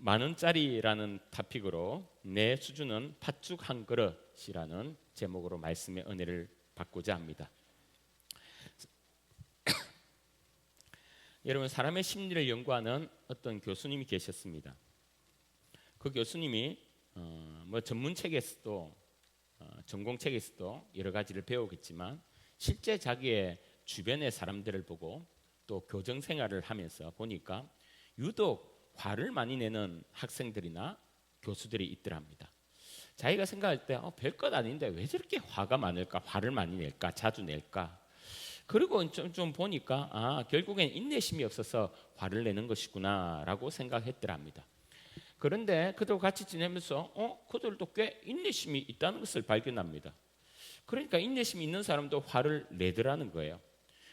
10,000원짜리라는 토픽으로 내 수준은 팥죽 한 그릇이라는 제목으로 말씀의 은혜를 받고자 합니다. 여러분, 사람의 심리를 연구하는 어떤 교수님이 계셨습니다. 그 교수님이 전문책에서도 전공책에서도 여러 가지를 배우겠지만 실제 자기의 주변의 사람들을 보고 또 교정 생활을 하면서 보니까 유독 화를 많이 내는 학생들이나 교수들이 있더랍니다. 자기가 생각할 때 별것 아닌데 왜 저렇게 화가 많을까, 화를 많이 낼까, 자주 낼까. 그리고 좀 보니까 결국엔 인내심이 없어서 화를 내는 것이구나 라고 생각했더랍니다. 그런데 그들과 같이 지내면서 그들도 꽤 인내심이 있다는 것을 발견합니다. 그러니까 인내심이 있는 사람도 화를 내더라는 거예요.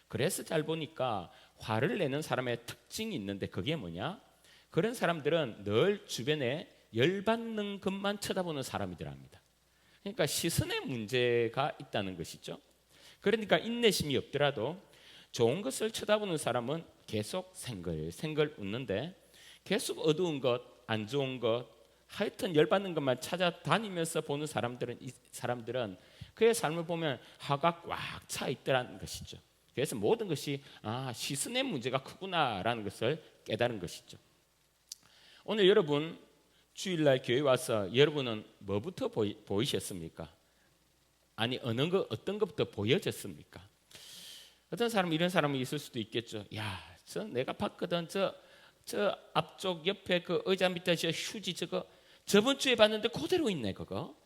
그래서 잘 보니까 화를 내는 사람의 특징이 있는데 그게 뭐냐? 그런 사람들은 늘 주변에 열받는 것만 쳐다보는 사람이더랍니다. 그러니까 시선의 문제가 있다는 것이죠. 그러니까 인내심이 없더라도 좋은 것을 쳐다보는 사람은 계속 생글생글 웃는데 계속 어두운 것, 안 좋은 것, 하여튼 열받는 것만 찾아다니면서 보는 사람들은 그의 삶을 보면 화가 꽉 차 있더라는 것이죠. 그래서 모든 것이 시선의 문제가 크구나라는 것을 깨달은 것이죠. 오늘 여러분 주일날 교회 와서 여러분은 뭐부터 보이셨습니까? 아니 어떤 것부터 보여졌습니까? 어떤 사람 이런 사람이 있을 수도 있겠죠. 내가 봤거든. 저 앞쪽 옆에 그 의자 밑에 저 휴지 저번 주에 봤는데 그대로 있네 그거.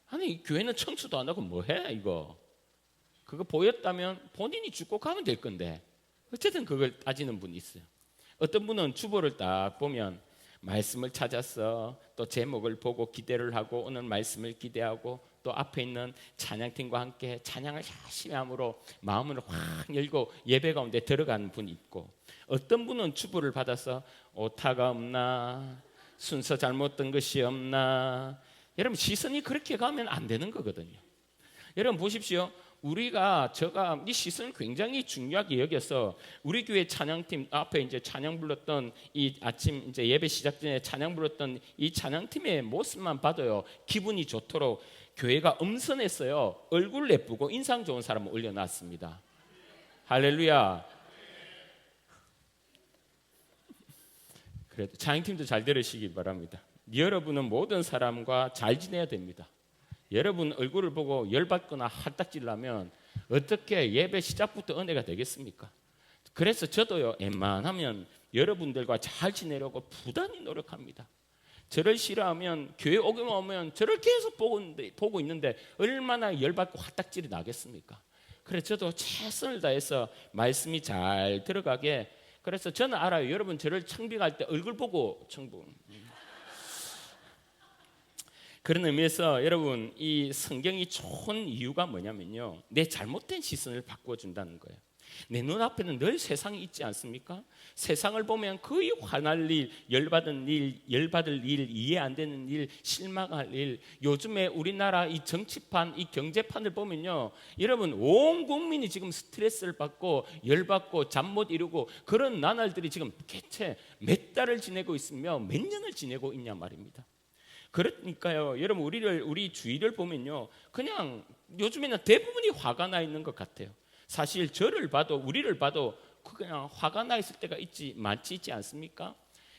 아니 교회는 청소도 안 하고 뭐해 이거. 그거 보였다면 본인이 죽고 가면 될 건데 어쨌든 그걸 따지는 분이 있어요. 어떤 분은 주보를 딱 보면 말씀을 찾았어. 또 제목을 보고 기대를 하고 오늘 말씀을 기대하고 또 앞에 있는 찬양팀과 함께 찬양을 열심히 함으로 마음을 확 열고 예배 가운데 들어가는 분이 있고 어떤 분은 주보를 받아서 오타가 없나 순서 잘못된 것이 없나. 여러분 시선이 그렇게 가면 안 되는 거거든요. 여러분 보십시오. 제가 이 시선을 굉장히 중요하게 여겨서 우리 교회 찬양팀 앞에 이제 찬양 불렀던 이 아침 이제 예배 시작 전에 찬양 불렀던 이 찬양팀의 모습만 봐도요 기분이 좋도록 교회가 엄선했어요. 얼굴 예쁘고 인상 좋은 사람을 올려놨습니다. 할렐루야. 그래도 찬양팀도 잘 들으시기 바랍니다. 여러분은 모든 사람과 잘 지내야 됩니다. 여러분 얼굴을 보고 열받거나 할딱질 나면 어떻게 예배 시작부터 은혜가 되겠습니까? 그래서 저도요 웬만하면 여러분들과 잘 지내려고 부단히 노력합니다. 저를 싫어하면 교회 오기만 오면 저를 계속 보고 있는데 얼마나 열받고 할딱질이 나겠습니까? 그래서 저도 최선을 다해서 말씀이 잘 들어가게. 그래서 저는 알아요. 여러분 저를 청빙할 때 얼굴 보고 청빙. 그런 의미에서 여러분 이 성경이 좋은 이유가 뭐냐면요 내 잘못된 시선을 바꿔준다는 거예요. 내 눈앞에는 늘 세상이 있지 않습니까? 세상을 보면 거의 화날 일, 열받을 일, 이해 안 되는 일, 실망할 일. 요즘에 우리나라 이 정치판, 이 경제판을 보면요 여러분 온 국민이 지금 스트레스를 받고 열받고 잠 못 이루고 그런 나날들이 지금 대체 몇 달을 지내고 있으며 몇 년을 지내고 있냐 말입니다. 그러니까요 여러분 우리 주위를 보면요 그냥 요즘에는 대부분이 화가 나 있는 것 같아요. 사실 우리를 봐도 그냥 화가 나 있을 때가 많지 있지 않습니까?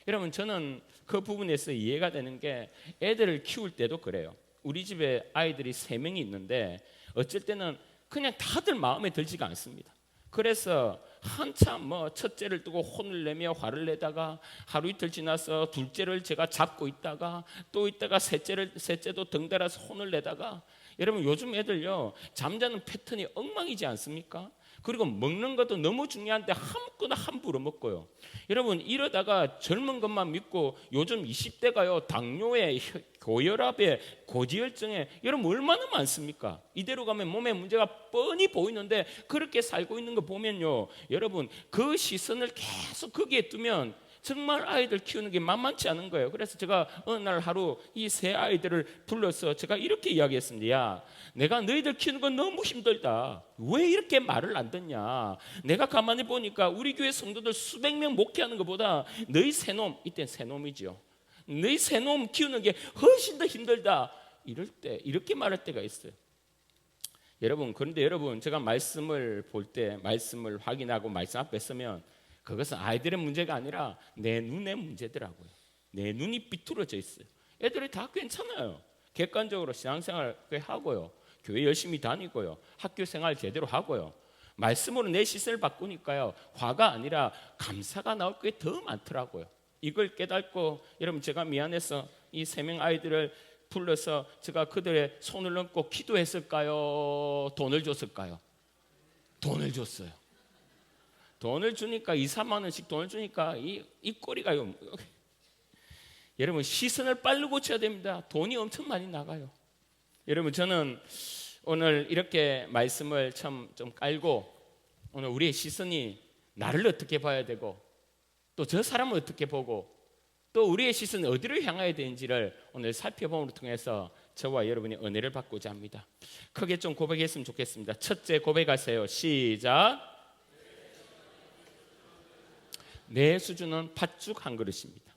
여러분 저는 그 부분에서 이해가 되는 게 애들을 키울 때도 그래요. 우리 집에 아이들이 3명이 있는데 어쩔 때는 그냥 다들 마음에 들지가 않습니다. 그래서 한참 첫째를 두고 혼을 내며 화를 내다가 하루 이틀 지나서 둘째를 제가 잡고 있다가 또 있다가 셋째도 덩달아서 혼을 내다가 여러분 요즘 애들요 잠자는 패턴이 엉망이지 않습니까? 그리고 먹는 것도 너무 중요한데 아무거나 함부로 먹고요. 여러분 이러다가 젊은 것만 믿고 요즘 20대가요 당뇨에 고혈압에 고지혈증에 여러분 얼마나 많습니까? 이대로 가면 몸에 문제가 뻔히 보이는데 그렇게 살고 있는 거 보면요 여러분 그 시선을 계속 거기에 두면 정말 아이들 키우는 게 만만치 않은 거예요. 그래서 제가 어느 날 하루 이 3 아이들을 불러서 제가 이렇게 이야기했습니다. 야, 내가 너희들 키우는 건 너무 힘들다. 왜 이렇게 말을 안 듣냐? 내가 가만히 보니까 우리 교회 성도들 수백 명 목회하는 것보다 너희 새놈, 이때 새놈이죠. 너희 새놈 키우는 게 훨씬 더 힘들다. 이럴 때 이렇게 말할 때가 있어요. 여러분, 그런데 여러분, 제가 말씀을 볼 때 말씀을 확인하고 말씀 앞에 서면 그것은 아이들의 문제가 아니라 내 눈의 문제더라고요. 내 눈이 비뚤어져 있어요. 애들이 다 괜찮아요. 객관적으로 신앙생활 꽤 하고요, 교회 열심히 다니고요, 학교 생활 제대로 하고요. 말씀으로 내 시선을 바꾸니까요, 화가 아니라 감사가 나올 게 더 많더라고요. 이걸 깨닫고 여러분, 제가 미안해서 이 3명 아이들을 불러서 제가 그들의 손을 얹고 기도했을까요? 돈을 줬을까요? 돈을 줬어요. 돈을 주니까 2, 3만 원씩 돈을 주니까 이 꼬리가요. 여러분, 시선을 빨리 고쳐야 됩니다. 돈이 엄청 많이 나가요. 여러분, 저는 오늘 이렇게 말씀을 참 좀 깔고, 오늘 우리의 시선이 나를 어떻게 봐야 되고 또 저 사람을 어떻게 보고 또 우리의 시선이 어디로 향해야 되는지를 오늘 살펴봄으로 통해서 저와 여러분이 은혜를 받고자 합니다. 크게 좀 고백했으면 좋겠습니다. 첫째 고백하세요. 시작. 내 수준은 팥죽 한 그릇입니다.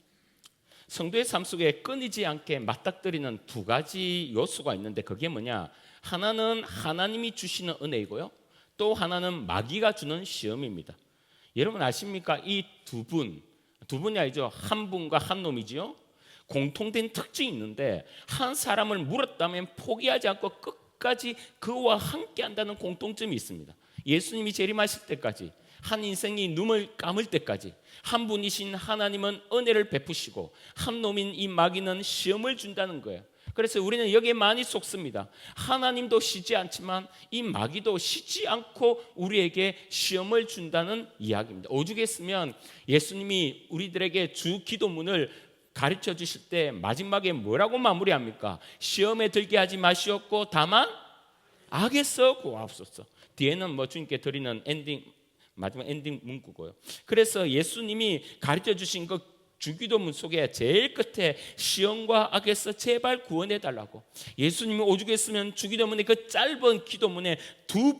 성도의 삶 속에 끊이지 않게 맞닥뜨리는 2가지 요소가 있는데, 그게 뭐냐? 하나는 하나님이 주시는 은혜이고요, 또 하나는 마귀가 주는 시험입니다. 여러분 아십니까? 이 두 분이 아니죠. 한 분과 한 놈이지요. 공통된 특징이 있는데, 한 사람을 물었다면 포기하지 않고 끝까지 그와 함께 한다는 공통점이 있습니다. 예수님이 재림하실 때까지, 한 인생이 눈을 감을 때까지 한 분이신 하나님은 은혜를 베푸시고 한 놈인 이 마귀는 시험을 준다는 거예요. 그래서 우리는 여기에 많이 속습니다. 하나님도 쉬지 않지만 이 마귀도 쉬지 않고 우리에게 시험을 준다는 이야기입니다. 오죽에 쓰면 예수님이 우리들에게 주 기도문을 가르쳐 주실 때 마지막에 뭐라고 마무리합니까? 시험에 들게 하지 마시옵고 다만 악에서 구하옵소서. 뒤에는 뭐 주님께 드리는 마지막 엔딩 문구고요. 그래서 예수님이 가르쳐 주신 그 주기도문 속에 제일 끝에 시험과 악에서 제발 구원해 달라고, 예수님이 오죽했으면 주기도문의 그 짧은 기도문에 두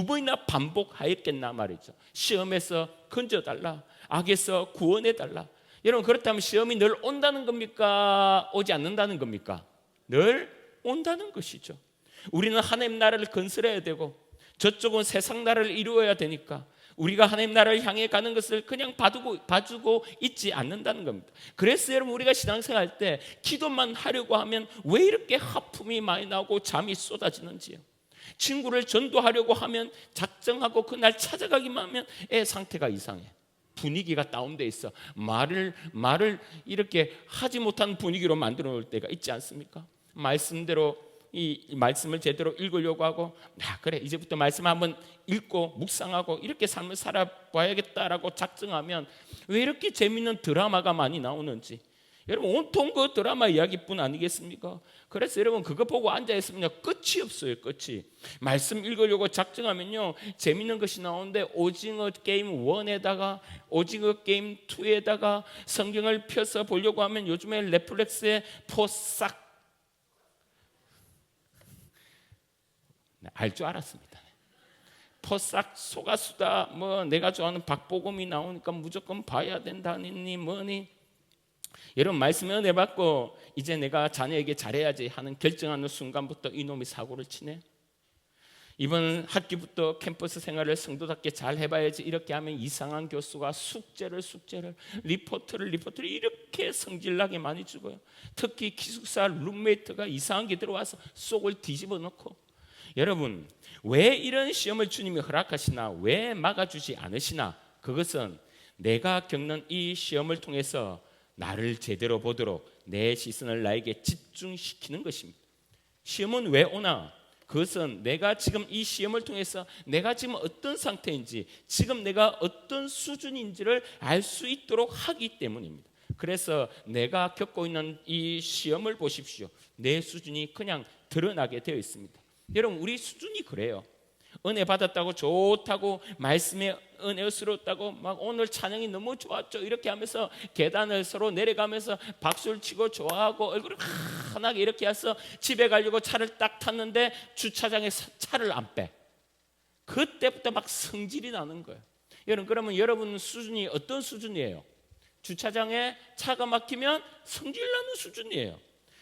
번이나 반복하였겠나 말이죠. 시험에서 건져달라, 악에서 구원해 달라. 여러분, 그렇다면 시험이 늘 온다는 겁니까? 오지 않는다는 겁니까? 늘 온다는 것이죠. 우리는 하나님 나라를 건설해야 되고 저쪽은 세상 나라를 이루어야 되니까 우리가 하나님 나라를 향해 가는 것을 그냥 봐주고 있지 않는다는 겁니다. 그래서 여러분, 우리가 신앙생활 할 때 기도만 하려고 하면 왜 이렇게 하품이 많이 나오고 잠이 쏟아지는지요. 친구를 전도하려고 하면 작정하고 그날 찾아가기만 하면 애 상태가 이상해. 분위기가 다운돼 있어. 말을 이렇게 하지 못한 분위기로 만들어 놓을 때가 있지 않습니까? 말씀대로 이 말씀을 제대로 읽으려고 하고, 그래 이제부터 말씀 한번 읽고 묵상하고 이렇게 삶을 살아봐야겠다라고 작정하면 왜 이렇게 재미있는 드라마가 많이 나오는지, 여러분 온통 그 드라마 이야기뿐 아니겠습니까? 그래서 여러분 그거 보고 앉아있으면 끝이 없어요. 끝이. 말씀 읽으려고 작정하면요 재미있는 것이 나오는데, 오징어 게임 1에다가 오징어 게임 2에다가 성경을 펴서 보려고 하면 요즘에 넷플릭스에 포싹 알 줄 알았습니다. 포싹 소가수다, 뭐 내가 좋아하는 박보검이 나오니까 무조건 봐야 된다니 뭐니. 여러분, 말씀에 은혜 받고 이제 내가 자녀에게 잘해야지 하는 결정하는 순간부터 이놈이 사고를 치네. 이번 학기부터 캠퍼스 생활을 성도답게 잘 해봐야지 이렇게 하면 이상한 교수가 숙제를 리포트를 이렇게 성질나게 많이 주고요. 특히 기숙사 룸메이트가 이상한 게 들어와서 속을 뒤집어 놓고. 여러분, 왜 이런 시험을 주님이 허락하시나, 왜 막아주지 않으시나, 그것은 내가 겪는 이 시험을 통해서 나를 제대로 보도록 내 시선을 나에게 집중시키는 것입니다. 시험은 왜 오나? 그것은 내가 지금 이 시험을 통해서 내가 지금 어떤 상태인지, 지금 내가 어떤 수준인지를 알 수 있도록 하기 때문입니다. 그래서 내가 겪고 있는 이 시험을 보십시오. 내 수준이 그냥 드러나게 되어 있습니다. 여러분, 우리 수준이 그래요. 은혜 받았다고 좋다고, 말씀에 은혜스러웠다고, 막 오늘 찬양이 너무 좋았죠 이렇게 하면서 계단을 서로 내려가면서 박수를 치고 좋아하고 얼굴을 환하게 이렇게 해서 집에 가려고 차를 딱 탔는데 주차장에 차를 안 빼. 그때부터 막 성질이 나는 거예요. 여러분, 그러면 여러분 수준이 어떤 수준이에요? 주차장에 차가 막히면 성질나는 수준이에요.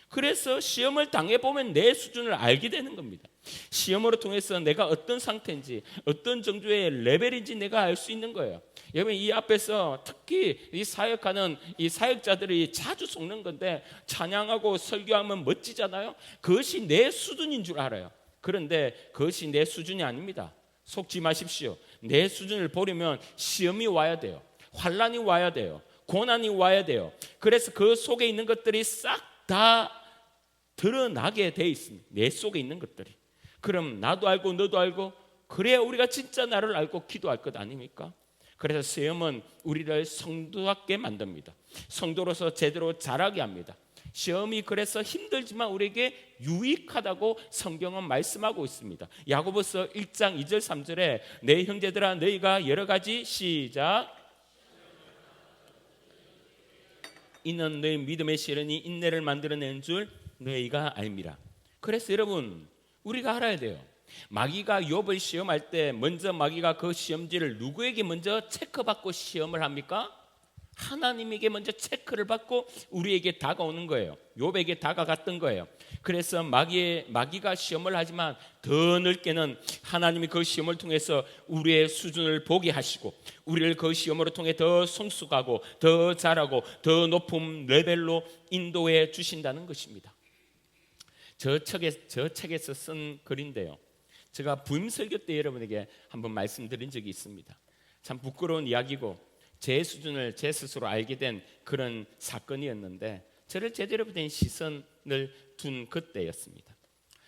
그래서 시험을 당해보면 내 수준을 알게 되는 겁니다. 시험으로 통해서 내가 어떤 상태인지, 어떤 정도의 레벨인지 내가 알 수 있는 거예요. 여러분, 이 앞에서 특히 이 사역하는 이 사역자들이 자주 속는 건데, 찬양하고 설교하면 멋지잖아요. 그것이 내 수준인 줄 알아요. 그런데 그것이 내 수준이 아닙니다. 속지 마십시오. 내 수준을 보려면 시험이 와야 돼요. 환난이 와야 돼요. 고난이 와야 돼요. 그래서 그 속에 있는 것들이 싹 다 드러나게 돼 있습니다. 내 속에 있는 것들이. 그럼 나도 알고 너도 알고, 그래야 우리가 진짜 나를 알고 기도할 것 아닙니까? 그래서 시험은 우리를 성도답게 만듭니다. 성도로서 제대로 자라게 합니다. 시험이 그래서 힘들지만 우리에게 유익하다고 성경은 말씀하고 있습니다. 야고보서 1장 2절 3절에 내 형제들아 너희가 여러 가지 시작 이는 너희 믿음의 시련이 인내를 만들어낸 줄 너희가 알미라. 그래서 여러분, 우리가 알아야 돼요. 마귀가 욥을 시험할 때 먼저 마귀가 그 시험지를 누구에게 먼저 체크받고 시험을 합니까? 하나님에게 먼저 체크를 받고 우리에게 다가오는 거예요. 욥에게 다가갔던 거예요. 그래서 마귀가 시험을 하지만 더 넓게는 하나님이 그 시험을 통해서 우리의 수준을 보게 하시고 우리를 그 시험으로 통해 더 성숙하고 더 잘하고 더 높은 레벨로 인도해 주신다는 것입니다. 저 책에서 쓴 글인데요, 제가 부임 설교 때 여러분에게 한번 말씀드린 적이 있습니다. 참 부끄러운 이야기고 제 수준을 제 스스로 알게 된 그런 사건이었는데, 저를 제대로 된 시선을 둔 그때였습니다.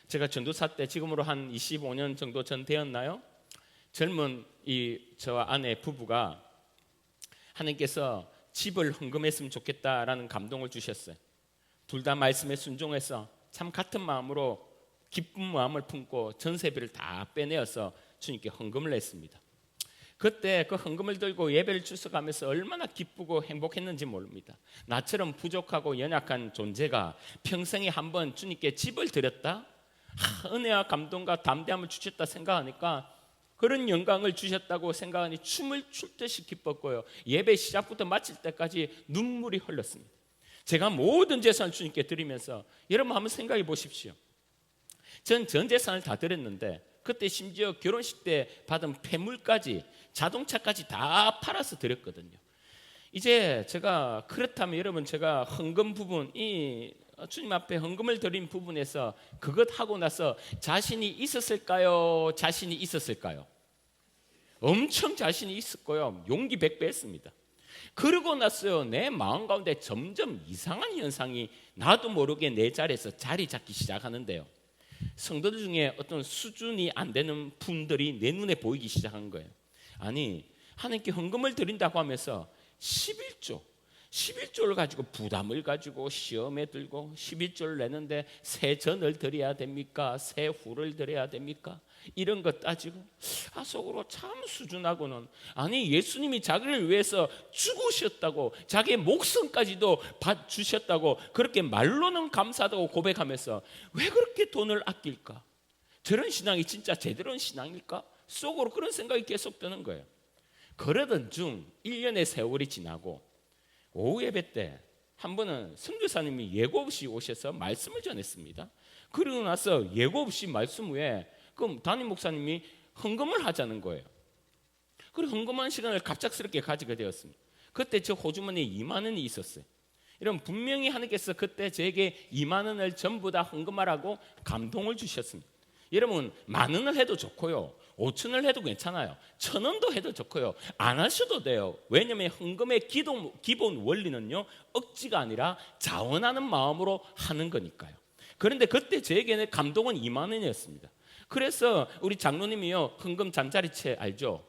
제가 전도사 때 지금으로 한 25년 정도 전 되었나요? 젊은 저와 아내 부부가 하나님께서 집을 헌금했으면 좋겠다라는 감동을 주셨어요. 둘 다 말씀에 순종해서 참 같은 마음으로 기쁜 마음을 품고 전세비를 다 빼내어서 주님께 헌금을 했습니다. 그때 그 헌금을 들고 예배를 출석하면서 얼마나 기쁘고 행복했는지 모릅니다. 나처럼 부족하고 연약한 존재가 평생에 한 번 주님께 집을 드렸다? 은혜와 감동과 담대함을 주셨다 생각하니까, 그런 영광을 주셨다고 생각하니 춤을 출 듯이 기뻤고요, 예배 시작부터 마칠 때까지 눈물이 흘렀습니다. 제가 모든 재산을 주님께 드리면서, 여러분 한번 생각해 보십시오. 전 재산을 다 드렸는데 그때 심지어 결혼식 때 받은 폐물까지, 자동차까지 다 팔아서 드렸거든요. 이제 제가 그렇다면 여러분, 제가 헌금 부분, 이 주님 앞에 헌금을 드린 부분에서 그것 하고 나서 자신이 있었을까요? 자신이 있었을까요? 엄청 자신이 있었고요, 용기 100배 했습니다. 그러고 났어요, 내 마음 가운데 점점 이상한 현상이 나도 모르게 내 자리에서 자리 잡기 시작하는데요, 성도들 중에 어떤 수준이 안 되는 분들이 내 눈에 보이기 시작한 거예요. 아니, 하나님께 헌금을 드린다고 하면서 11조를 가지고 부담을 가지고 시험에 들고 11조를 내는데 새 전을 드려야 됩니까? 새 후를 드려야 됩니까? 이런 것 따지고, 속으로 참 수준하고는, 아니 예수님이 자기를 위해서 죽으셨다고, 자기의 목숨까지도 주셨다고 그렇게 말로는 감사하다고 고백하면서 왜 그렇게 돈을 아낄까? 저런 신앙이 진짜 제대로 신앙일까? 속으로 그런 생각이 계속 드는 거예요. 그러던 중 1년의 세월이 지나고 오후 예배 때 한 번은 선교사님이 예고 없이 오셔서 말씀을 전했습니다. 그러고 나서 예고 없이 말씀 후에 그럼 담임 목사님이 헌금을 하자는 거예요. 그리고 헌금하는 시간을 갑작스럽게 가지게 되었습니다. 그때 저 호주머니에 2만 원이 있었어요. 여러분, 분명히 하나님께서 그때 저에게 2만 원을 전부 다 헌금하라고 감동을 주셨습니다. 여러분, 10,000원을 해도 좋고요, 5,000원을 해도 괜찮아요, 1,000원도 해도 좋고요, 안 하셔도 돼요. 왜냐하면 헌금의 기본 원리는요, 억지가 아니라 자원하는 마음으로 하는 거니까요. 그런데 그때 저에게는 감동은 2만 원이었습니다. 그래서 우리 장로님이요, 헌금 잠자리채 알죠?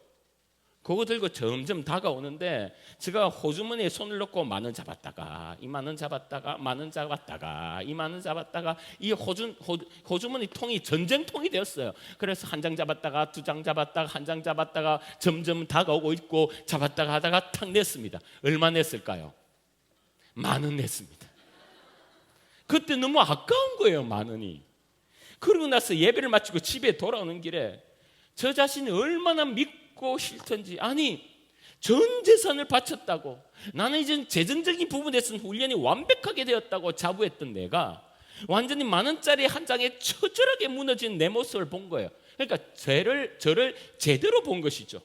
그거 들고 점점 다가오는데 제가 호주머니에 손을 넣고 10,000원 잡았다가 20,000원 잡았다가 10,000원 잡았다가 20,000원 잡았다가 이 호주머니 통이 전쟁통이 되었어요. 그래서 한 장 잡았다가 2장 잡았다가 1장 잡았다가 점점 다가오고 있고, 잡았다가 하다가 탁 냈습니다. 얼마 냈을까요? 10,000원 냈습니다. 그때 너무 아까운 거예요, 10,000원이. 그러고 나서 예배를 마치고 집에 돌아오는 길에 저 자신이 얼마나 믿고 싫던지, 아니 전 재산을 바쳤다고 나는 이제 재정적인 부분에서는 훈련이 완벽하게 되었다고 자부했던 내가 완전히 10,000원짜리 한 장에 처절하게 무너진 내 모습을 본 거예요. 그러니까 저를 제대로 본 것이죠.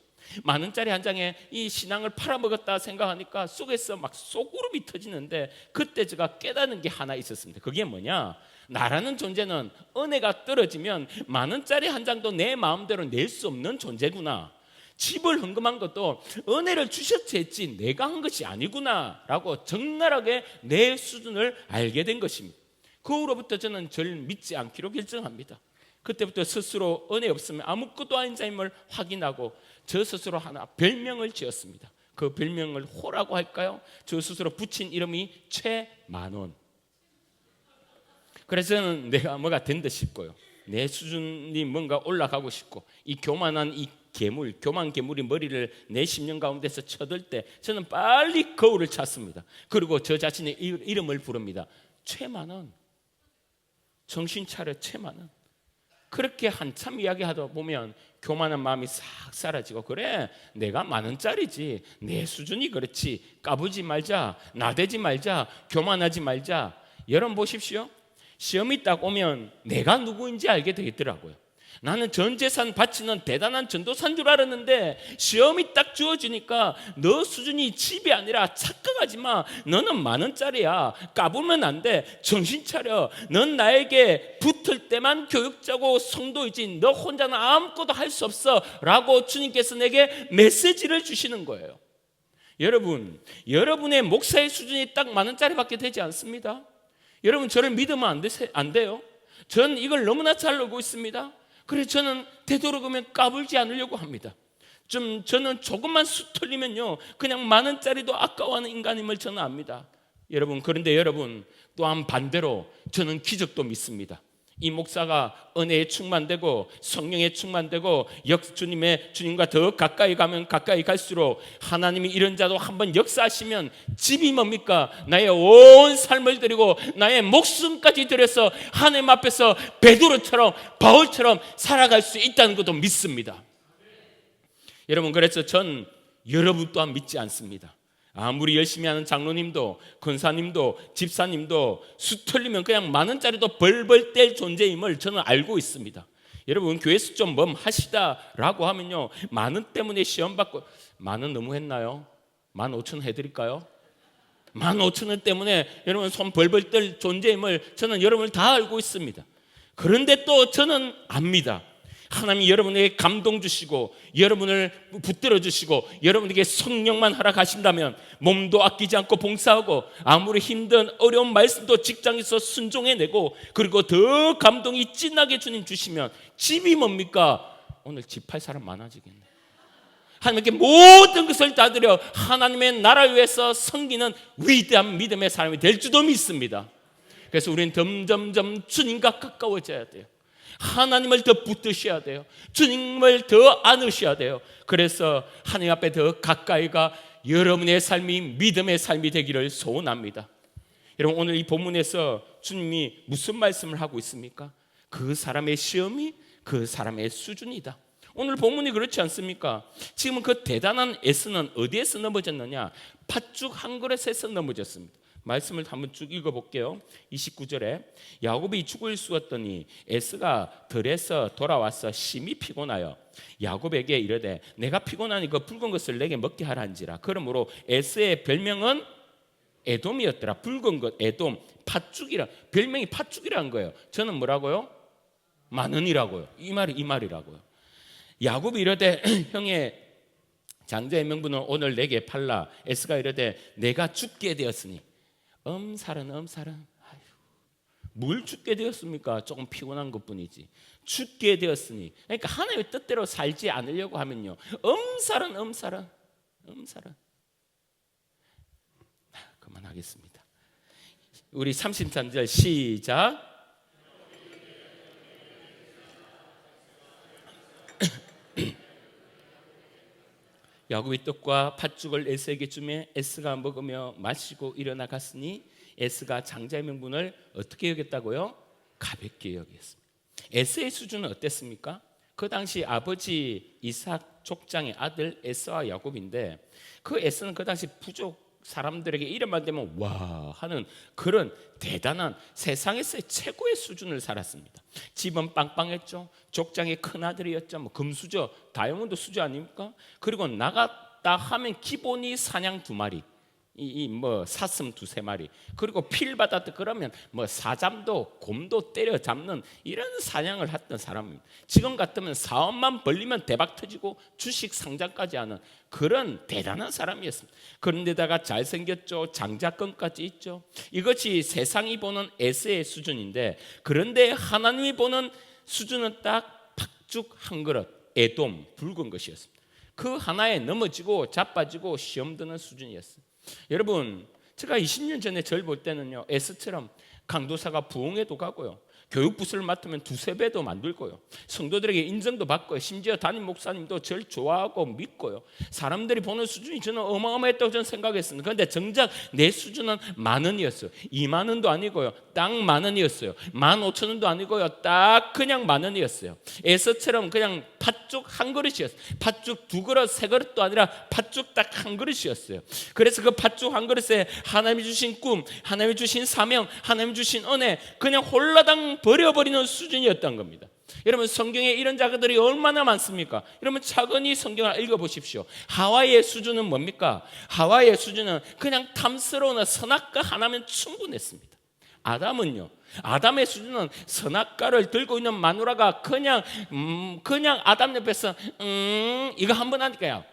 10,000원짜리 한 장에 이 신앙을 팔아먹었다 생각하니까 속에서 막 쏘구름이 터지는데, 그때 제가 깨닫는 게 하나 있었습니다. 그게 뭐냐? 나라는 존재는 은혜가 떨어지면 10,000원짜리 한 장도 내 마음대로 낼 수 없는 존재구나. 집을 헌금한 것도 은혜를 주셨지 했지 내가 한 것이 아니구나 라고 적나라하게 내 수준을 알게 된 것입니다. 그 후로부터 저는 저를 믿지 않기로 결정합니다. 그때부터 스스로 은혜 없으면 아무것도 아닌 자임을 확인하고 저 스스로 하나 별명을 지었습니다. 그 별명을 호라고 할까요? 저 스스로 붙인 이름이 최만원. 그래서 저는 내가 뭐가 된 듯 싶고요, 내 수준이 뭔가 올라가고 싶고, 이 교만한 이 괴물, 교만 괴물이 머리를 내 심령 가운데서 쳐들 때 저는 빨리 거울을 찾습니다. 그리고 저 자신의 이름을 부릅니다. 최만원, 정신 차려 최만원. 그렇게 한참 이야기하다 보면 교만한 마음이 싹 사라지고, 그래 내가 10,000원짜리지, 내 수준이 그렇지, 까부지 말자, 나대지 말자, 교만하지 말자. 여러분 보십시오, 시험이 딱 오면 내가 누구인지 알게 되겠더라고요. 나는 전 재산 바치는 대단한 전도사인 줄 알았는데 시험이 딱 주어지니까 너 수준이 집이 아니라 착각하지 마, 너는 10,000원짜리야, 까불면 안 돼, 정신 차려, 넌 나에게 붙을 때만 교육자고 성도이지 너 혼자는 아무것도 할 수 없어 라고 주님께서 내게 메시지를 주시는 거예요. 여러분, 여러분의 목사의 수준이 딱 10,000원짜리밖에 되지 않습니다. 여러분 저를 믿으면 안 돼요. 전 이걸 너무나 잘 알고 있습니다. 그래서 저는 되도록이면 까불지 않으려고 합니다. 저는 조금만 수틀리면요 그냥 10,000원짜리도 아까워하는 인간임을 저는 압니다. 여러분, 그런데 여러분 또한 반대로 저는 기적도 믿습니다. 이 목사가 은혜에 충만되고 성령에 충만되고 주님과 더 가까이 가면 가까이 갈수록 하나님이 이런 자도 한번 역사하시면 집이 뭡니까? 나의 온 삶을 드리고 나의 목숨까지 들여서 하나님 앞에서 베드로처럼 바울처럼 살아갈 수 있다는 것도 믿습니다. 여러분, 그래서 전 여러분 또한 믿지 않습니다. 아무리 열심히 하는 장로님도 권사님도 집사님도 수틀리면 그냥 10,000원짜리도 벌벌 뗄 존재임을 저는 알고 있습니다. 여러분, 교회 수 좀 하시다라고 하면요 10,000원 때문에 시험 받고, 10,000원 너무 했나요? 15,000원 해드릴까요? 15,000원 때문에 여러분 손 벌벌 뗄 존재임을 저는 여러분을 다 알고 있습니다. 그런데 또 저는 압니다. 하나님이 여러분에게 감동 주시고 여러분을 붙들어 주시고 여러분에게 성령만 허락하신다면 몸도 아끼지 않고 봉사하고 아무리 힘든 어려운 말씀도 직장에서 순종해내고, 그리고 더 감동이 진하게 주님 주시면 집이 뭡니까? 오늘 집 팔 사람 많아지겠네. 하나님께 모든 것을 다 드려 하나님의 나라를 위해서 섬기는 위대한 믿음의 사람이 될 줄도 믿습니다. 그래서 우리는 점점점 주님과 가까워져야 돼요. 하나님을 더 붙드셔야 돼요. 주님을 더 안으셔야 돼요. 그래서 하나님 앞에 더 가까이가 여러분의 삶이 믿음의 삶이 되기를 소원합니다. 여러분, 오늘 이 본문에서 주님이 무슨 말씀을 하고 있습니까? 그 사람의 시험이 그 사람의 수준이다. 오늘 본문이 그렇지 않습니까? 지금은 그 대단한 에스는 어디에서 넘어졌느냐? 팥죽 한 그릇에서 넘어졌습니다. 말씀을 한번 쭉 읽어볼게요. 29절에 야곱이 죽을 쑤었더니 에스가 들에서 돌아와서 심히 피곤하여 야곱에게 이르되 내가 피곤하니 그 붉은 것을 내게 먹게 하라 한지라. 그러므로 에스의 별명은 에돔이었더라. 붉은 것 에돔, 팥죽이라. 별명이 팥죽이라는 거예요. 저는 뭐라고요? 10,000원이라고요. 이 말이라고요. 야곱이 이르되 형의 장자의 명분은 오늘 내게 팔라. 에스가 이르되 내가 죽게 되었으니 엄살은 아휴, 뭘 죽게 되었습니까? 조금 피곤한 것뿐이지. 죽게 되었으니, 그러니까 하나님의 뜻대로 살지 않으려고 하면요 엄살은 그만하겠습니다. 우리 33절 시작. 야곱이 떡과 팥죽을 에스에게 주매 에스가 먹으며 마시고 일어나 갔으니 에스가 장자의 명분을 어떻게 여겼다고요? 가볍게 여겼습니다. 에스의 수준은 어땠습니까? 그 당시 아버지 이삭 족장의 아들 에스와 야곱인데, 그 에스는 그 당시 부족 사람들에게 이름만 되면 와 하는 그런 대단한 세상에서의 최고의 수준을 살았습니다. 집은 빵빵했죠. 족장의 큰아들이었죠. 뭐 금수저, 다이아몬드 수저 아닙니까? 그리고 나갔다 하면 기본이 사냥 2마리, 뭐 사슴 2-3마리, 그리고 필 받았다 그러면 뭐 사잠도 곰도 때려잡는 이런 사냥을 했던 사람입니다. 지금 같으면 사업만 벌리면 대박 터지고 주식 상장까지 하는 그런 대단한 사람이었습니다. 그런데다가 잘생겼죠. 장자권까지 있죠. 이것이 세상이 보는 에세의 수준인데, 그런데 하나님이 보는 수준은 딱 팥죽 한 그릇, 에돔 붉은 것이었습니다. 그 하나에 넘어지고 자빠지고 시험 드는 수준이었어요. 여러분, 제가 20년 전에 저를 볼 때는요, 에스처럼 강도사가 부흥회도 가고요, 교육부서를 맡으면 2-3배도 만들고요, 성도들에게 인정도 받고요, 심지어 담임 목사님도 저를 좋아하고 믿고요, 사람들이 보는 수준이 저는 어마어마했다고 저는 생각했습니다. 그런데 정작 내 수준은 10,000원이었어요. 20,000원도 아니고요, 딱 10,000원이었어요. 15,000원도 아니고요, 딱 그냥 10,000원이었어요. 에서처럼 그냥 팥죽 한 그릇이었어요. 팥죽 2그릇 3그릇도 아니라 팥죽 딱 한 그릇이었어요. 그래서 그 팥죽 한 그릇에 하나님이 주신 꿈, 하나님이 주신 사명, 하나님이 주신 은혜 그냥 홀라당 버려버리는 수준이었던 겁니다. 여러분, 성경에 이런 자들이 얼마나 많습니까? 여러분, 차근히 성경을 읽어보십시오. 하와이의 수준은 뭡니까? 하와이의 수준은 그냥 탐스러운 선악과 하나면 충분했습니다. 아담은요, 아담의 수준은 선악과를 들고 있는 마누라가 그냥 아담 옆에서 이거 한번 하니까요,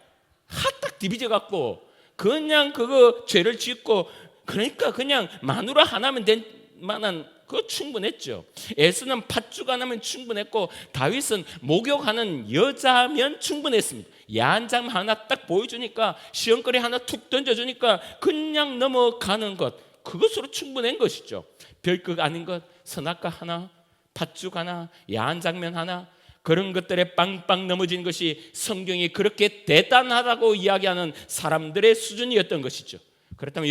핫딱 디비져 갖고 그냥 그거 죄를 짓고, 그러니까 그냥 마누라 하나면 된 만한 그거 충분했죠. 에스는 팥죽 하나면 충분했고, 다윗은 목욕하는 여자면 충분했습니다. 야한 장면 하나 딱 보여주니까, 시험거리 하나 툭 던져주니까 그냥 넘어가는 것, 그것으로 충분한 것이죠. 별것 아닌 것, 선악과 하나, 팥죽 하나, 야한 장면 하나, 그런 것들에 빵빵 넘어진 것이 성경이 그렇게 대단하다고 이야기하는 사람들의 수준이었던 것이죠. 그렇다면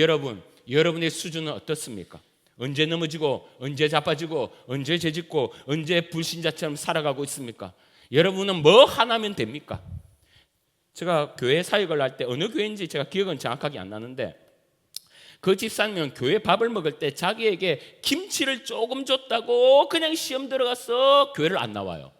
여러분의 수준은 어떻습니까? 언제 넘어지고, 언제 자빠지고, 언제 죄짓고, 언제 불신자처럼 살아가고 있습니까? 여러분은 뭐 하나면 됩니까? 제가 교회 사역을 할 때, 어느 교회인지 제가 기억은 정확하게 안 나는데, 그 집사님은 교회 밥을 먹을 때 자기에게 김치를 조금 줬다고 그냥 시험 들어가서 교회를 안 나와요.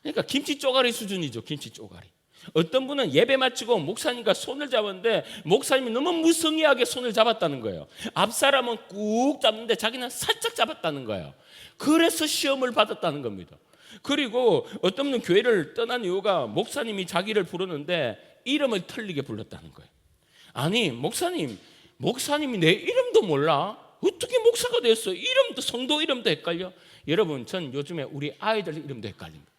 그러니까 김치 쪼가리 수준이죠. 김치 쪼가리. 어떤 분은 예배 마치고 목사님과 손을 잡았는데 목사님이 너무 무성의하게 손을 잡았다는 거예요. 앞사람은 꾹 잡는데 자기는 살짝 잡았다는 거예요. 그래서 시험을 받았다는 겁니다. 그리고 어떤 분은 교회를 떠난 이유가 목사님이 자기를 부르는데 이름을 틀리게 불렀다는 거예요. 아니, 목사님이 내 이름도 몰라? 어떻게 목사가 됐어? 이름도, 성도 이름도 헷갈려? 여러분, 전 요즘에 우리 아이들 이름도 헷갈립니다.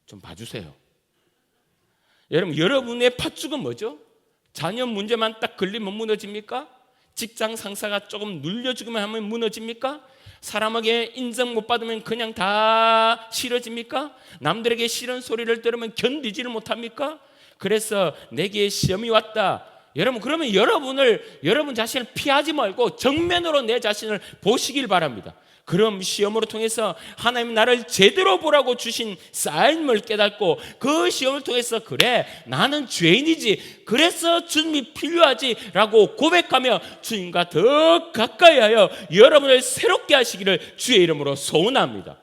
좀 봐주세요. 여러분의 팥죽은 뭐죠? 자녀 문제만 딱 걸리면 무너집니까? 직장 상사가 조금 눌려주기만 하면 무너집니까? 사람에게 인정 못 받으면 그냥 다 싫어집니까? 남들에게 싫은 소리를 들으면 견디지를 못합니까? 그래서 내게 시험이 왔다. 여러분, 그러면 여러분 자신을 피하지 말고 정면으로 내 자신을 보시길 바랍니다. 그럼 시험으로 통해서 하나님 나를 제대로 보라고 주신 삶을 깨닫고, 그 시험을 통해서 그래, 나는 죄인이지, 그래서 주님이 필요하지 라고 고백하며 주님과 더 가까이 하여 여러분을 새롭게 하시기를 주의 이름으로 소원합니다.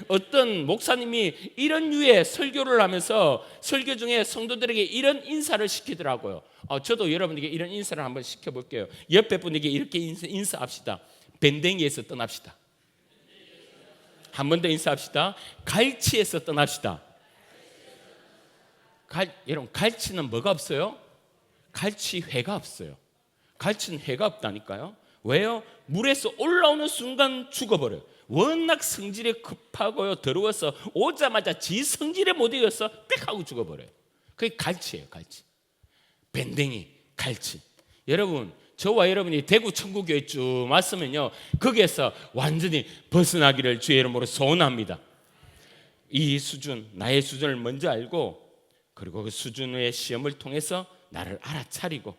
어떤 목사님이 이런 류의 설교를 하면서 설교 중에 성도들에게 이런 인사를 시키더라고요. 저도 여러분에게 이런 인사를 한번 시켜볼게요. 옆에 분에게 이렇게 인사합시다. 밴댕이에서 떠납시다. 한 번 더 인사합시다. 갈치에서 떠납시다. 여러분, 갈치는 뭐가 없어요? 갈치 회가 없어요. 갈치는 회가 없다니까요. 왜요? 물에서 올라오는 순간 죽어버려요. 워낙 성질이 급하고요, 더러워서 오자마자 지 성질에 못 이겨서 빽 하고 죽어버려요. 그게 갈치예요. 갈치. 밴댕이, 갈치. 여러분, 저와 여러분이 대구 천국교회 쭉 왔으면요, 거기에서 완전히 벗어나기를 주의 이름으로 소원합니다. 이 수준, 나의 수준을 먼저 알고, 그리고 그 수준의 시험을 통해서 나를 알아차리고,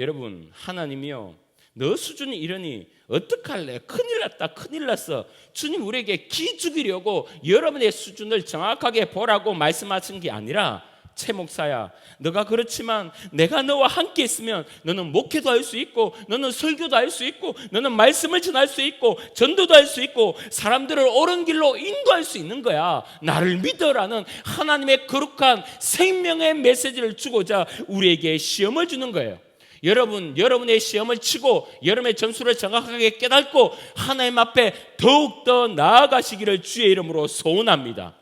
여러분, 하나님이요, 너 수준이 이러니 어떡할래? 큰일 났다, 큰일 났어. 주님 우리에게 기 죽이려고 여러분의 수준을 정확하게 보라고 말씀하신 게 아니라, 최 목사야, 너가 그렇지만 내가 너와 함께 있으면 너는 목회도 할 수 있고, 너는 설교도 할 수 있고, 너는 말씀을 전할 수 있고, 전도도 할 수 있고, 사람들을 옳은 길로 인도할 수 있는 거야. 나를 믿어라는 하나님의 거룩한 생명의 메시지를 주고자 우리에게 시험을 주는 거예요. 여러분의 시험을 치고 여러분의 점수를 정확하게 깨닫고 하나님 앞에 더욱더 나아가시기를 주의 이름으로 소원합니다.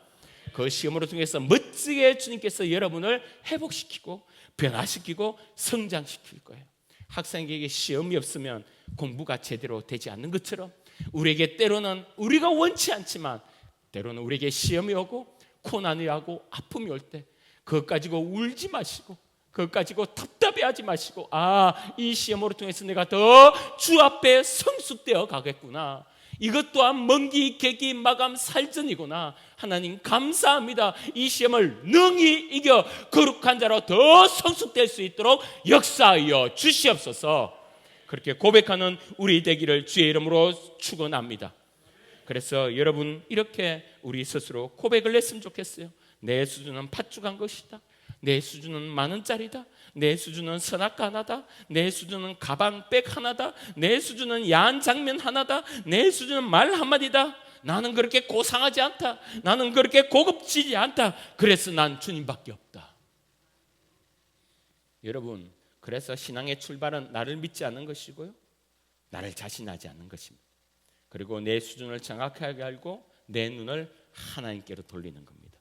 그 시험으로 통해서 멋지게 주님께서 여러분을 회복시키고 변화시키고 성장시킬 거예요. 학생에게 시험이 없으면 공부가 제대로 되지 않는 것처럼 우리에게 때로는 우리가 원치 않지만 때로는 우리에게 시험이 오고 고난이 오고 아픔이 올 때 그것 가지고 울지 마시고 그것 가지고 답답해하지 마시고, 이 시험으로 통해서 내가 더 주 앞에 성숙되어 가겠구나. 이것 또한 먼기 계기 마감 살전이구나. 하나님 감사합니다. 이 시험을 능히 이겨 거룩한 자로 더 성숙될 수 있도록 역사하여 주시옵소서. 그렇게 고백하는 우리 되기를 주의 이름으로 축원합니다. 그래서 여러분 이렇게 우리 스스로 고백을 했으면 좋겠어요. 내 수준은 팥죽한 것이다. 내 수준은 10,000원짜리다. 내 수준은 선악과 하나다. 내 수준은 가방 백 하나다. 내 수준은 야한 장면 하나다. 내 수준은 말 한마디다. 나는 그렇게 고상하지 않다. 나는 그렇게 고급지지 않다. 그래서 난 주님밖에 없다. 여러분, 그래서 신앙의 출발은 나를 믿지 않는 것이고요, 나를 자신하지 않는 것입니다. 그리고 내 수준을 정확하게 알고 내 눈을 하나님께로 돌리는 겁니다.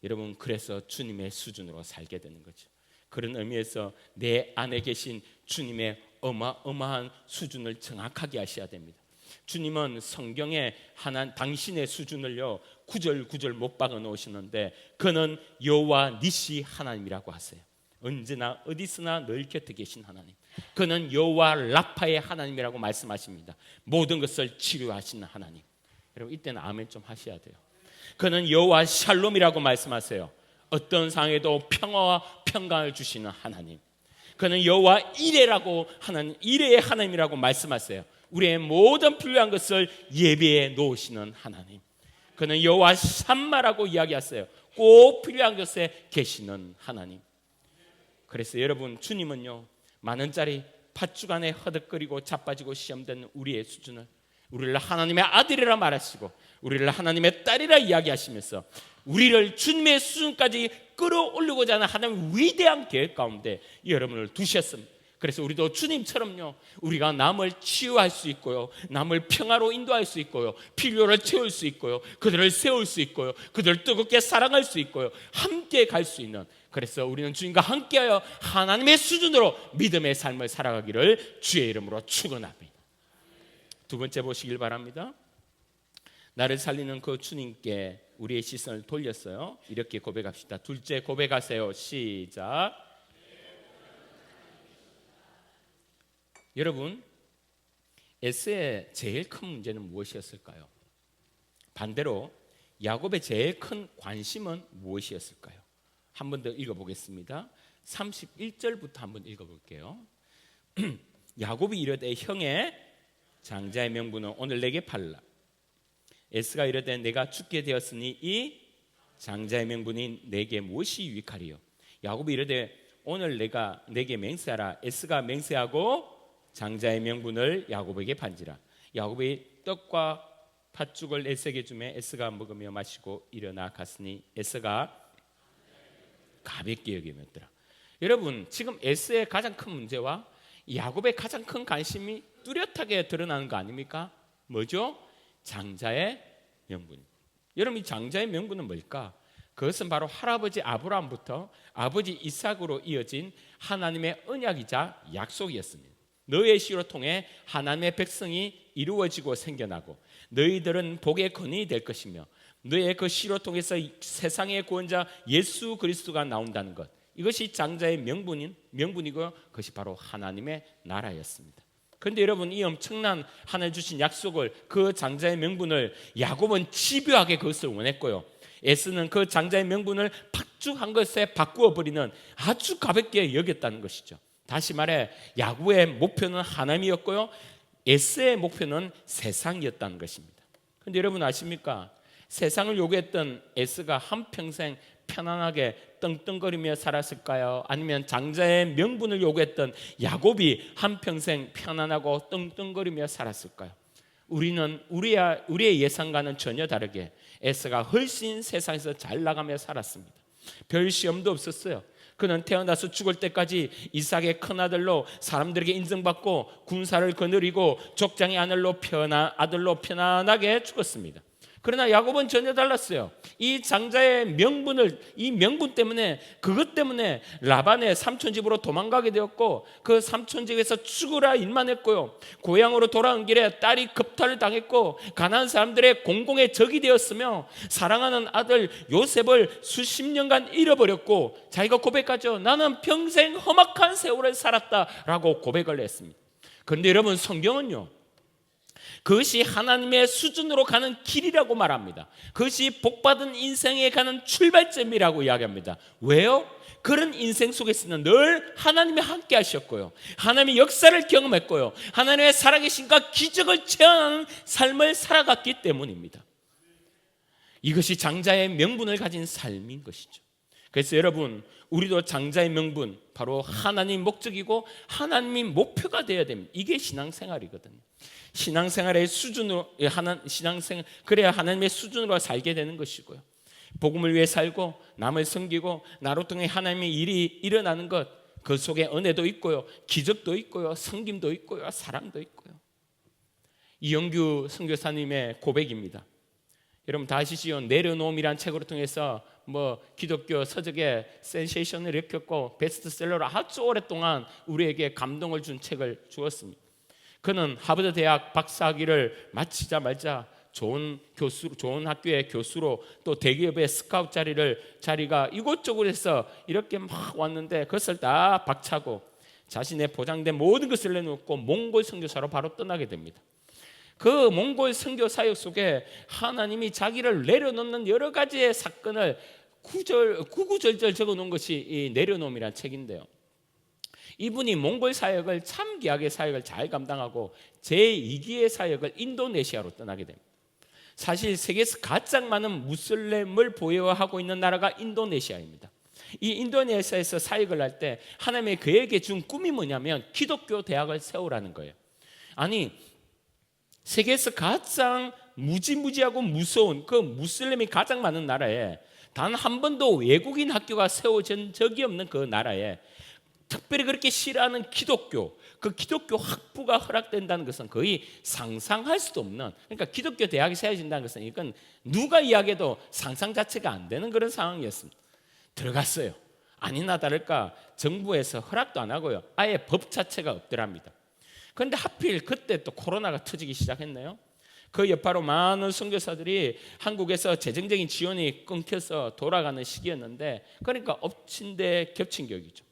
여러분, 그래서 주님의 수준으로 살게 되는 거죠. 그런 의미에서 내 안에 계신 주님의 어마어마한 수준을 정확하게 하셔야 됩니다. 주님은 성경에 당신의 수준을요 구절구절 못 박아 놓으시는데 그는 여호와 니시 하나님이라고 하세요. 언제나 어디서나 늘 곁에 계신 하나님. 그는 여호와 라파의 하나님이라고 말씀하십니다. 모든 것을 치료하시는 하나님. 여러분 이때는 아멘 좀 하셔야 돼요. 그는 여호와 샬롬이라고 말씀하세요. 어떤 상황에도 평화와 평강을 주시는 하나님. 그는 여호와 이레라고 하나님, 이레의 하나님이라고 말씀하세요. 우리의 모든 필요한 것을 예배해 놓으시는 하나님. 그는 여호와 샴마라고 이야기하세요. 꼭 필요한 것에 계시는 하나님. 그래서 여러분, 주님은요 10,000원짜리 팥죽 안에 허덕거리고 자빠지고 시험되는 우리의 수준을 우리를 하나님의 아들이라 말하시고 우리를 하나님의 딸이라 이야기하시면서 우리를 주님의 수준까지 끌어올리고자 하는 하나님의 위대한 계획 가운데 여러분을 두셨습니다. 그래서 우리도 주님처럼요 우리가 남을 치유할 수 있고요, 남을 평화로 인도할 수 있고요, 필요를 채울 수 있고요, 그들을 세울 수 있고요, 그들을 뜨겁게 사랑할 수 있고요, 함께 갈 수 있는, 그래서 우리는 주님과 함께하여 하나님의 수준으로 믿음의 삶을 살아가기를 주의 이름으로 축원합니다. 두 번째 보시길 바랍니다. 나를 살리는 그 주님께 우리의 시선을 돌렸어요. 이렇게 고백합시다. 둘째 고백하세요. 시작. 여러분, 에스의 제일 큰 문제는 무엇이었을까요? 반대로 야곱의 제일 큰 관심은 무엇이었을까요? 한 번 더 읽어보겠습니다. 31절부터 한번 읽어볼게요. 야곱이 이르되 형의 장자의 명분은 오늘 내게 팔라. 에스가 이르되 내가 죽게 되었으니 이 장자의 명분이 내게 무엇이 유익하리요? 야곱이 이르되 오늘 내게 맹세하라. 에스가 맹세하고 장자의 명분을 야곱에게 판지라. 야곱이 떡과 팥죽을 에스에게 주매 에스가 먹으며 마시고 일어나 갔으니 에스가 가볍게 여기었더라. 여러분, 지금 에스의 가장 큰 문제와 야곱의 가장 큰 관심이 뚜렷하게 드러나는 거 아닙니까? 뭐죠? 장자의 명분. 여러분, 이 장자의 명분은 뭘까? 그것은 바로 할아버지 아브라함부터 아버지 이삭으로 이어진 하나님의 언약이자 약속이었습니다. 너의 씨로 통해 하나님의 백성이 이루어지고 생겨나고 너희들은 복의 근원이 될 것이며 너의 그 씨로 통해서 세상의 구원자 예수 그리스도가 나온다는 것, 이것이 장자의 명분이고 그것이 바로 하나님의 나라였습니다. 그런데 여러분, 이 엄청난 하나님 주신 약속을, 그 장자의 명분을 야곱은 집요하게 그것을 원했고요, 에스는 그 장자의 명분을 팥죽한 것에 바꾸어 버리는 아주 가볍게 여겼다는 것이죠. 다시 말해 야곱의 목표는 하나님이었고요, 에스의 목표는 세상이었다는 것입니다. 그런데 여러분 아십니까? 세상을 요구했던 에스가 한평생 편안하게 떵떵거리며 살았을까요? 아니면 장자의 명분을 요구했던 야곱이 한평생 편안하고 떵떵거리며 살았을까요? 우리는 우리의 예상과는 전혀 다르게 에서가 훨씬 세상에서 잘 나가며 살았습니다. 별 시험도 없었어요. 그는 태어나서 죽을 때까지 이삭의 큰아들로 사람들에게 인정받고 군사를 거느리고 족장의 아들로 편안하게 죽었습니다. 그러나 야곱은 전혀 달랐어요. 이 장자의 이 명분 때문에, 그것 때문에 라반의 삼촌집으로 도망가게 되었고, 그 삼촌집에서 죽으라 일만했고요, 고향으로 돌아온 길에 딸이 겁탈을 당했고 가나안 사람들의 공공의 적이 되었으며 사랑하는 아들 요셉을 수십 년간 잃어버렸고, 자기가 고백하죠. 나는 평생 험악한 세월을 살았다라고 고백을 했습니다. 그런데 여러분, 성경은요, 그것이 하나님의 수준으로 가는 길이라고 말합니다. 그것이 복받은 인생에 가는 출발점이라고 이야기합니다. 왜요? 그런 인생 속에서는 늘 하나님이 함께 하셨고요, 하나님의 역사를 경험했고요, 하나님의 살아계신과 기적을 체험하는 삶을 살아갔기 때문입니다. 이것이 장자의 명분을 가진 삶인 것이죠. 그래서 여러분, 우리도 장자의 명분, 바로 하나님 목적이고 하나님이 목표가 되어야 됩니다. 이게 신앙생활이거든요. 신앙생활의 수준으로, 그래야 하나님의 수준으로 살게 되는 것이고요, 복음을 위해 살고 남을 섬기고 나로 통해 하나님의 일이 일어나는 것, 그 속에 은혜도 있고요, 기적도 있고요, 섬김도 있고요, 사랑도 있고요. 이영규 선교사님의 고백입니다. 여러분 다 아시지요? 내려놓음이란 책으로 통해서 기독교 서적에 센세이션을 일으켰고 베스트셀러로 아주 오랫동안 우리에게 감동을 준 책을 주었습니다. 그는 하버드 대학 박사학위를 마치자마자 좋은 학교의 교수로, 또 대기업의 스카우트 자리가 이곳저곳 해서 이렇게 막 왔는데 그것을 다 박차고 자신의 보장된 모든 것을 내놓고 몽골 선교사로 바로 떠나게 됩니다. 그 몽골 선교 사역 속에 하나님이 자기를 내려놓는 여러 가지의 사건을 구구절절 적어놓은 것이 이 내려놓음이라는 책인데요, 이분이 몽골 사역을 참 귀하게 사역을 잘 감당하고 제2기의 사역을 인도네시아로 떠나게 됩니다. 사실 세계에서 가장 많은 무슬림을 보유하고 있는 나라가 인도네시아입니다. 이 인도네시아에서 사역을 할 때 하나님이 그에게 준 꿈이 뭐냐면 기독교 대학을 세우라는 거예요. 아니, 세계에서 가장 무지무지하고 무서운 그 무슬림이 가장 많은 나라에 단 한 번도 외국인 학교가 세워진 적이 없는 그 나라에 특별히 그렇게 싫어하는 기독교, 그 기독교 학부가 허락된다는 것은 거의 상상할 수도 없는, 그러니까 기독교 대학이 세워진다는 것은 이건 누가 이야기해도 상상 자체가 안 되는 그런 상황이었습니다. 들어갔어요. 아니나 다를까 정부에서 허락도 안 하고요, 아예 법 자체가 없더랍니다. 그런데 하필 그때 또 코로나가 터지기 시작했네요. 그 여파로 많은 선교사들이 한국에서 재정적인 지원이 끊겨서 돌아가는 시기였는데, 그러니까 엎친 데 겹친 격이죠.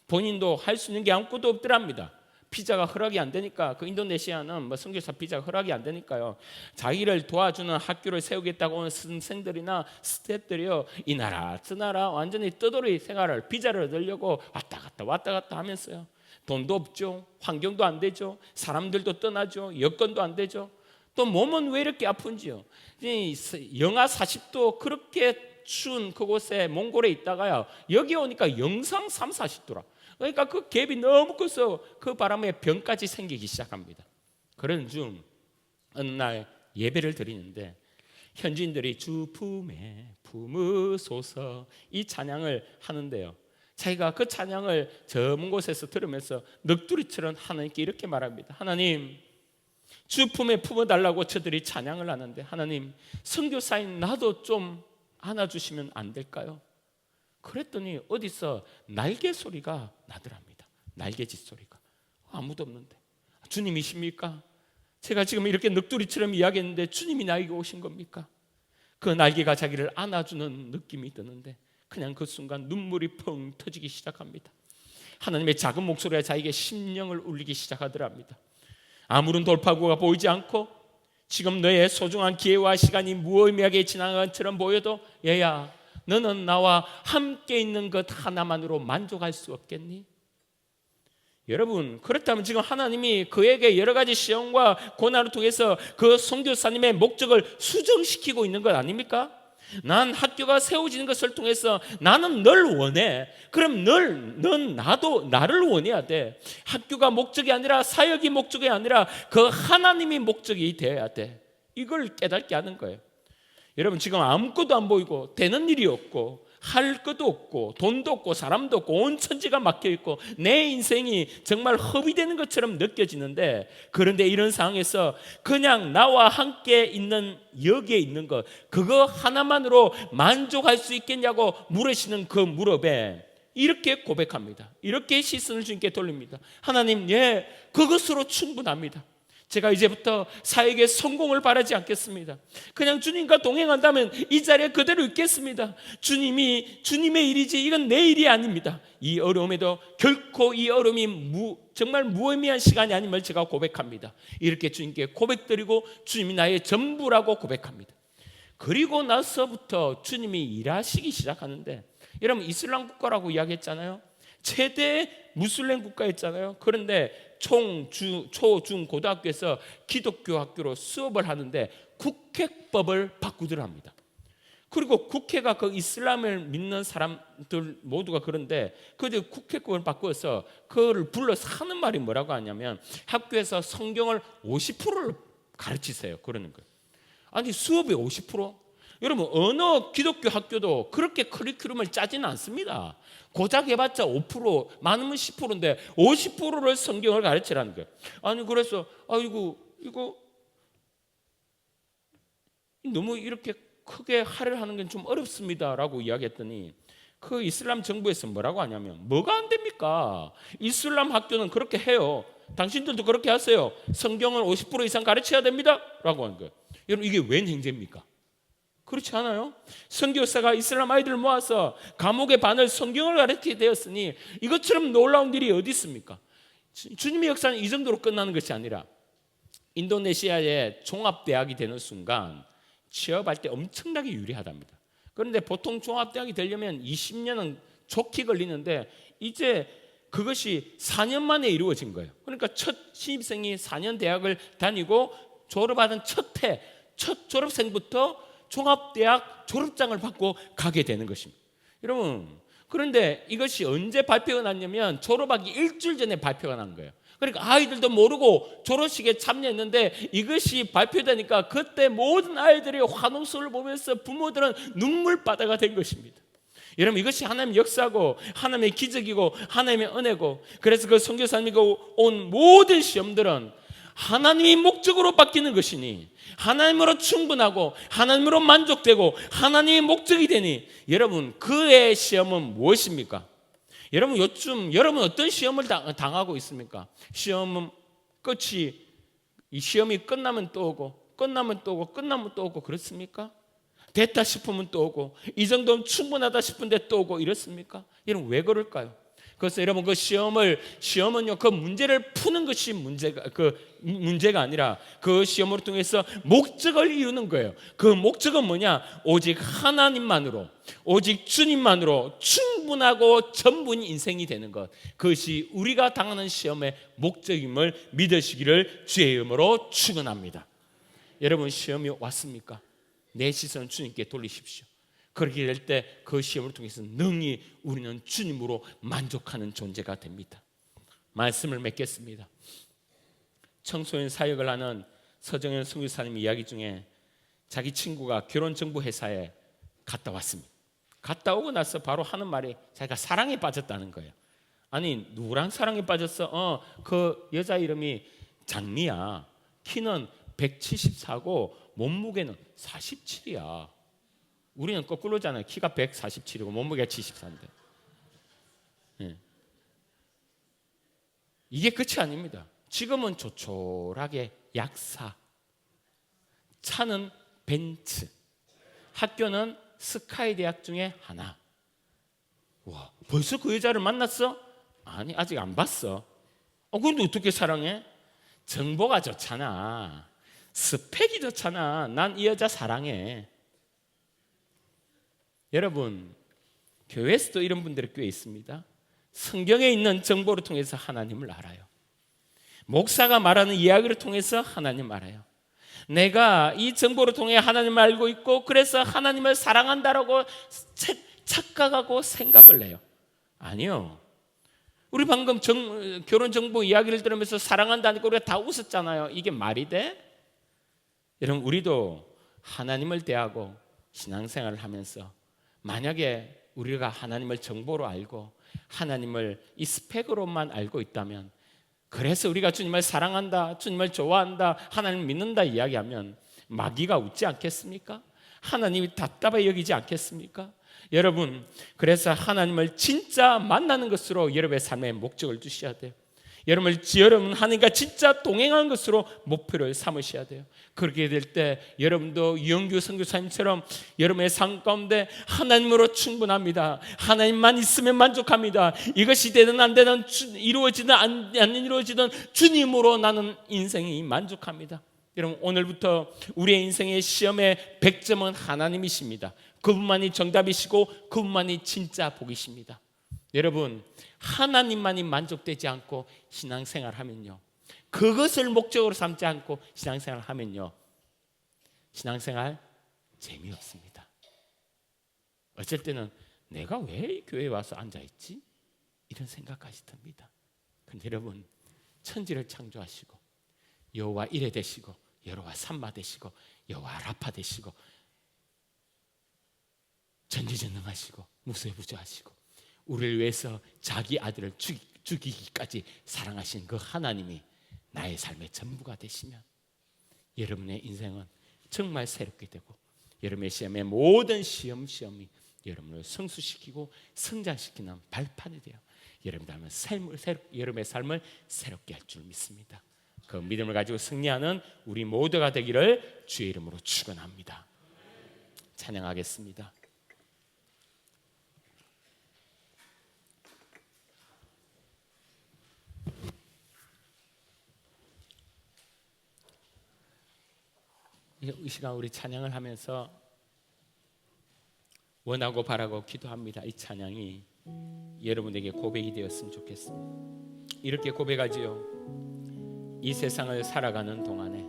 본인도 할 수 있는 게 아무것도 없더랍니다. 비자가 허락이 안 되니까, 그 인도네시아는 선교사 비자가 허락이 안 되니까요, 자기를 도와주는 학교를 세우겠다고 온 선생들이나 스태프들이요, 이 나라 저 나라 완전히 떠돌이 생활을, 비자를 얻으려고 왔다 갔다 하면서요, 돈도 없죠, 환경도 안 되죠, 사람들도 떠나죠, 여건도 안 되죠, 또 몸은 왜 이렇게 아픈지요. 영하 40도 그렇게 추운 그곳에 몽골에 있다가요, 여기 오니까 영상 3, 40도라. 그러니까 그 갭이 너무 커서 그 바람에 병까지 생기기 시작합니다. 그런 중 어느 날 예배를 드리는데 현지인들이 주 품에 품으소서 이 찬양을 하는데요, 자기가 그 찬양을 저 먼 곳에서 들으면서 넋두리처럼 하나님께 이렇게 말합니다. 하나님, 주 품에 품어달라고 저들이 찬양을 하는데, 하나님, 선교사인 나도 좀 안아주시면 안 될까요? 그랬더니 어디서 날개 소리가 나더랍니다. 날개짓 소리가. 아무도 없는데 주님이십니까? 제가 지금 이렇게 넋두리처럼 이야기했는데 주님이 나에게 오신 겁니까? 그 날개가 자기를 안아주는 느낌이 드는데 그냥 그 순간 눈물이 펑 터지기 시작합니다. 하나님의 작은 목소리가 자기에게 심령을 울리기 시작하더랍니다. 아무런 돌파구가 보이지 않고 지금 너의 소중한 기회와 시간이 무의미하게 지나간 것처럼 보여도, 얘야, 너는 나와 함께 있는 것 하나만으로 만족할 수 없겠니? 여러분, 그렇다면 지금 하나님이 그에게 여러 가지 시험과 고난을 통해서 그 선교사님의 목적을 수정시키고 있는 것 아닙니까? 난 학교가 세워지는 것을 통해서 나는 널 원해. 그럼 넌 나도 나를 원해야 돼. 학교가 목적이 아니라, 사역이 목적이 아니라 그 하나님이 목적이 되어야 돼. 이걸 깨닫게 하는 거예요. 여러분, 지금 아무것도 안 보이고 되는 일이 없고 할 것도 없고 돈도 없고 사람도 없고 온 천지가 막혀 있고 내 인생이 정말 허비되는 것처럼 느껴지는데, 그런데 이런 상황에서 그냥 나와 함께 있는, 여기에 있는 것, 그거 하나만으로 만족할 수 있겠냐고 물으시는 그 무릎에 이렇게 고백합니다. 이렇게 시선을 주님께 돌립니다. 하나님, 예, 그것으로 충분합니다. 제가 이제부터 사역에 성공을 바라지 않겠습니다. 그냥 주님과 동행한다면 이 자리에 그대로 있겠습니다. 주님의 일이지 이건 내 일이 아닙니다. 이 어려움에도 결코 이 어려움이 정말 무의미한 시간이 아님을 제가 고백합니다. 이렇게 주님께 고백드리고 주님이 나의 전부라고 고백합니다. 그리고 나서부터 주님이 일하시기 시작하는데, 여러분, 이슬람 국가라고 이야기했잖아요. 최대 무슬림 국가였잖아요. 그런데 초, 중, 고등학교에서 기독교 학교로 수업을 하는데 국회법을 바꾸더라 합니다. 그리고 국회가 그 이슬람을 믿는 사람들 모두가 그런데 그 국회법을 바꾸어서 그거를 불러서 하는 말이 뭐라고 하냐면, 학교에서 성경을 50%를 가르치세요. 그러는 거예요. 아니, 수업의 50%? 여러분, 어느 기독교 학교도 그렇게 커리큘럼을 짜지는 않습니다. 고작 해봤자 5%, 많으면 10%인데 50%를 성경을 가르치라는 거예요. 아니, 그래서 이거 너무 이렇게 크게 할애를 하는 건 좀 어렵습니다라고 이야기했더니, 그 이슬람 정부에서 뭐라고 하냐면, 뭐가 안 됩니까? 이슬람 학교는 그렇게 해요. 당신들도 그렇게 하세요. 성경을 50% 이상 가르쳐야 됩니다 라고 하는 거예요. 여러분, 이게 웬 행제입니까? 그렇지 않아요? 선교사가 이슬람 아이들을 모아서 감옥의 반을 성경을 가르치게 되었으니 이것처럼 놀라운 일이 어디 있습니까? 주님의 역사는 이 정도로 끝나는 것이 아니라, 인도네시아의 종합대학이 되는 순간 취업할 때 엄청나게 유리하답니다. 그런데 보통 종합대학이 되려면 20년은 좋게 걸리는데 이제 그것이 4년 만에 이루어진 거예요. 그러니까 첫 신입생이 4년 대학을 다니고 졸업하던 첫 졸업생부터 종합대학 졸업장을 받고 가게 되는 것입니다. 여러분, 그런데 이것이 언제 발표가 났냐면 졸업하기 일주일 전에 발표가 난 거예요. 그러니까 아이들도 모르고 졸업식에 참여했는데 이것이 발표되니까 그때 모든 아이들이 환호성을 보면서 부모들은 눈물바다가 된 것입니다. 여러분, 이것이 하나님의 역사고 하나님의 기적이고 하나님의 은혜고, 그래서 그 선교사님이 온 모든 시험들은 하나님의 목적으로 바뀌는 것이니, 하나님으로 충분하고 하나님으로 만족되고 하나님의 목적이 되니, 여러분, 그의 시험은 무엇입니까? 여러분, 요즘 여러분 어떤 시험을 당하고 있습니까? 시험은 이 시험이 끝나면 또 오고 끝나면 또 오고 끝나면 또 오고 그렇습니까? 됐다 싶으면 또 오고 이 정도면 충분하다 싶은데 또 오고 이렇습니까? 여러분, 왜 그럴까요? 그래서 여러분, 그 시험은요, 그 문제를 푸는 것이 문제가 아니라 그 시험을 통해서 목적을 이루는 거예요. 그 목적은 뭐냐? 오직 하나님만으로, 오직 주님만으로 충분하고 전부인 인생이 되는 것, 그것이 우리가 당하는 시험의 목적임을 믿으시기를 주의 이름으로 축원합니다. 여러분, 시험이 왔습니까? 내 시선을 주님께 돌리십시오. 그렇게 될 때 그 시험을 통해서 능히 우리는 주님으로 만족하는 존재가 됩니다. 말씀을 맺겠습니다. 청소년 사역을 하는 서정현 선교사님 이야기 중에 자기 친구가 결혼정보회사에 갔다 왔습니다. 갔다 오고 나서 바로 하는 말이 자기가 사랑에 빠졌다는 거예요. 아니, 누구랑 사랑에 빠졌어? 그 여자 이름이 장미야. 키는 174고 몸무게는 47이야. 우리는 거꾸로잖아요. 키가 147이고 몸무게가 74인데. 예. 이게 끝이 아닙니다. 지금은 조촐하게 약사, 차는 벤츠, 학교는 스카이 대학 중에 하나. 와, 벌써 그 여자를 만났어? 아니, 아직 안 봤어. 근데 어떻게 사랑해? 정보가 좋잖아. 스펙이 좋잖아. 난 이 여자 사랑해. 여러분, 교회에서도 이런 분들이 꽤 있습니다. 성경에 있는 정보를 통해서 하나님을 알아요. 목사가 말하는 이야기를 통해서 하나님 알아요. 내가 이 정보를 통해 하나님을 알고 있고 그래서 하나님을 사랑한다라고 착각하고 생각을 해요. 아니요. 우리 방금 결혼 정보 이야기를 들으면서 사랑한다니까 우리가 다 웃었잖아요. 이게 말이 돼? 여러분, 우리도 하나님을 대하고 신앙생활을 하면서 만약에 우리가 하나님을 정보로 알고 하나님을 이 스펙으로만 알고 있다면, 그래서 우리가 주님을 사랑한다, 주님을 좋아한다, 하나님을 믿는다 이야기하면 마귀가 웃지 않겠습니까? 하나님이 답답해 여기지 않겠습니까? 여러분, 그래서 하나님을 진짜 만나는 것으로 여러분의 삶의 목적을 두셔야 돼요. 여러분 하나님과 진짜 동행하는 것으로 목표를 삼으셔야 돼요. 그렇게 될 때 여러분도 유영규 선교사님처럼 여러분의 삶 가운데 하나님으로 충분합니다. 하나님만 있으면 만족합니다. 이것이 되든 안 되든 이루어지든 안 이루어지든 주님으로 나는 인생이 만족합니다. 여러분, 오늘부터 우리의 인생의 시험의 100점은 하나님이십니다. 그분만이 정답이시고 그분만이 진짜 복이십니다. 여러분, 하나님만이 만족되지 않고 신앙생활 하면요, 그것을 목적으로 삼지 않고 신앙생활 하면요, 신앙생활 재미없습니다. 어쩔 때는 내가 왜 교회에 와서 앉아있지? 이런 생각까지 듭니다. 그런데 여러분, 천지를 창조하시고 여호와 이레 되시고 여호와 삼마 되시고 여호와 라파 되시고 전지전능하시고 무소부조하시고 우리를 위해서 자기 아들을 죽이기까지 사랑하신 그 하나님이 나의 삶의 전부가 되시면 여러분의 인생은 정말 새롭게 되고 여러분의 시험의 모든 시험이 여러분을 성수시키고 성장시키는 발판이 돼요. 여러분의 삶을 새롭게 할 줄 믿습니다. 그 믿음을 가지고 승리하는 우리 모두가 되기를 주의 이름으로 축원합니다. 찬양하겠습니다. 이 시간 우리 찬양을 하면서 원하고 바라고 기도합니다. 이 찬양이 여러분에게 고백이 되었으면 좋겠습니다. 이렇게 고백하지요. 이 세상을 살아가는 동안에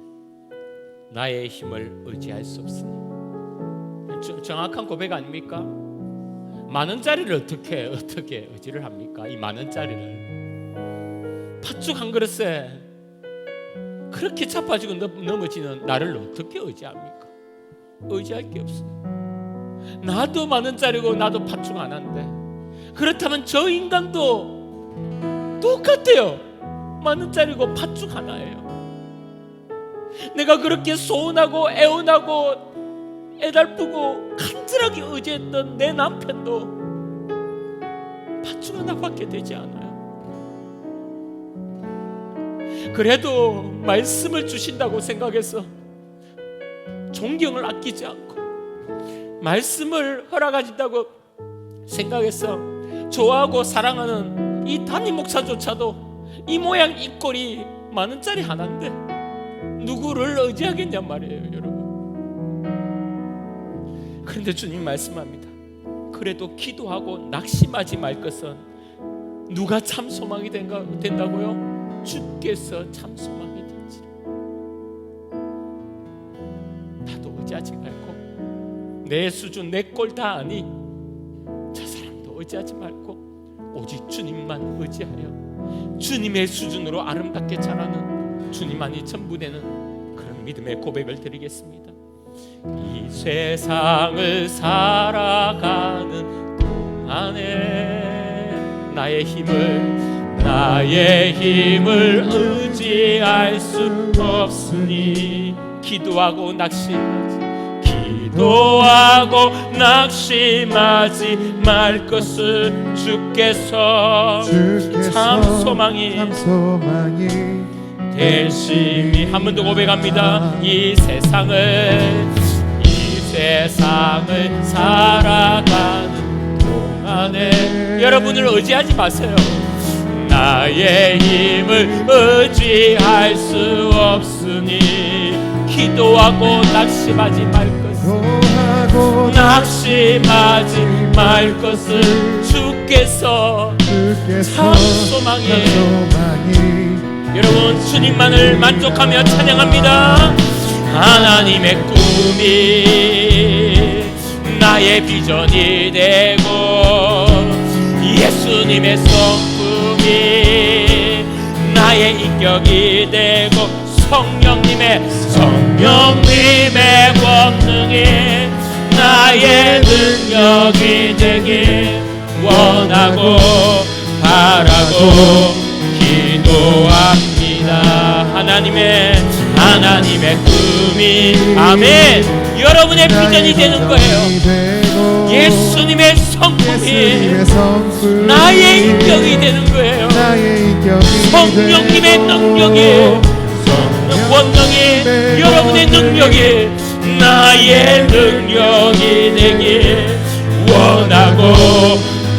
나의 힘을 의지할 수 없으니. 정확한 고백 아닙니까? 만 원짜리를 어떻게 의지를 합니까? 이 만 원짜리를 팥죽 한 그릇에 그렇게 자빠지고 넘어지는 나를 어떻게 의지합니까? 의지할 게 없어요. 나도 만 원짜리고 나도 팥죽 안 한데, 그렇다면 저 인간도 똑같아요. 만 원짜리고 팥죽 하나예요. 내가 그렇게 소원하고 애원하고 애달프고 간절하게 의지했던 내 남편도 팥죽 하나밖에 되지 않아요. 그래도 말씀을 주신다고 생각해서 존경을 아끼지 않고 말씀을 허락하신다고 생각해서 좋아하고 사랑하는 이 담임 목사조차도 이 모양 이 꼴이 만 원짜리 하나인데 누구를 의지하겠냔 말이에요, 여러분. 그런데 주님 말씀합니다. 그래도 기도하고 낙심하지 말 것은 누가 참 소망이 된다고요? 주께서 참 소망이 된지라. 나도 의지하지 말고 내 수준 내 꼴 다 아니 저 사람도 의지하지 말고 오직 주님만 의지하여 주님의 수준으로 아름답게 자라는 주님만이 전부 되는 그런 믿음의 고백을 드리겠습니다. 이 세상을 살아가는 동안에 나의 힘을 의지할 수 없으니 기도하고 낙심하지 말 것을 주께서 참 소망이 되심이. 한 번 더 고백합니다. 이 세상을 살아가는 동안에 여러분을 의지하지 마세요. 나의 힘을 의지할 수 없으니 기도하고 낙심하지 말 것을 주께서 참 소망이. 여러분, 주님만을 만족하며 찬양합니다. 하나님의 꿈이 나의 비전이 되고 예수님의 성품이 나의 인격이 되고 성령님의 권능이 나의 능력이 되길 원하고 바라고 기도합니다. 하나님의 꿈이 아멘 여러분의 비전이 되는 거예요. 예수님의 성품이 나의 인격이 되는 거예요. 성령님의 능력이 권능이 여러분의 능력이 나의 능력이 되길 원하고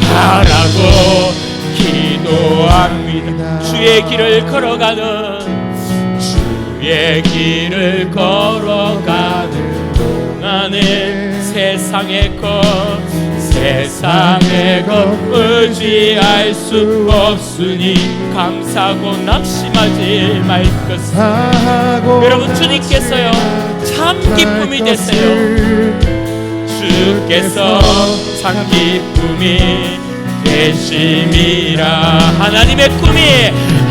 바라고 기도합니다. 주의 길을 걸어가는 동안에 세상의 것 의지할 수 없으니 감사하고 낙심하지 말 것을. 여러분 주님께서요 참 기쁨이 되세요. 주께서 참 기쁨이 되심이라.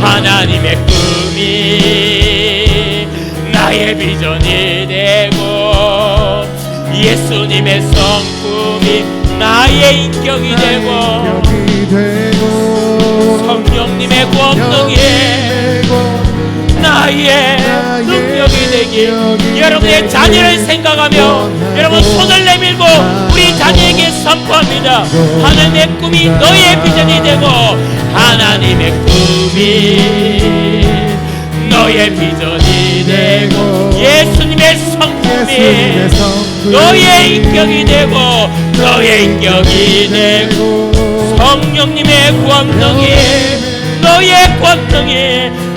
하나님의 꿈이 나의 비전이 되고 예수님의 성품이 나의 인격이 되고 성령님의 권능이 나의 능력이 되기. 여러분의 자녀를 생각하며 여러분 손을 내밀고 우리 자녀에게 선포합니다. 하나님의 꿈이 너의 비전이 되고 하나님의 꿈이 너의 비전이 되고 예수님의 성품이 너의 인격이 되고 너의 인격이 되고 성령님의 권능이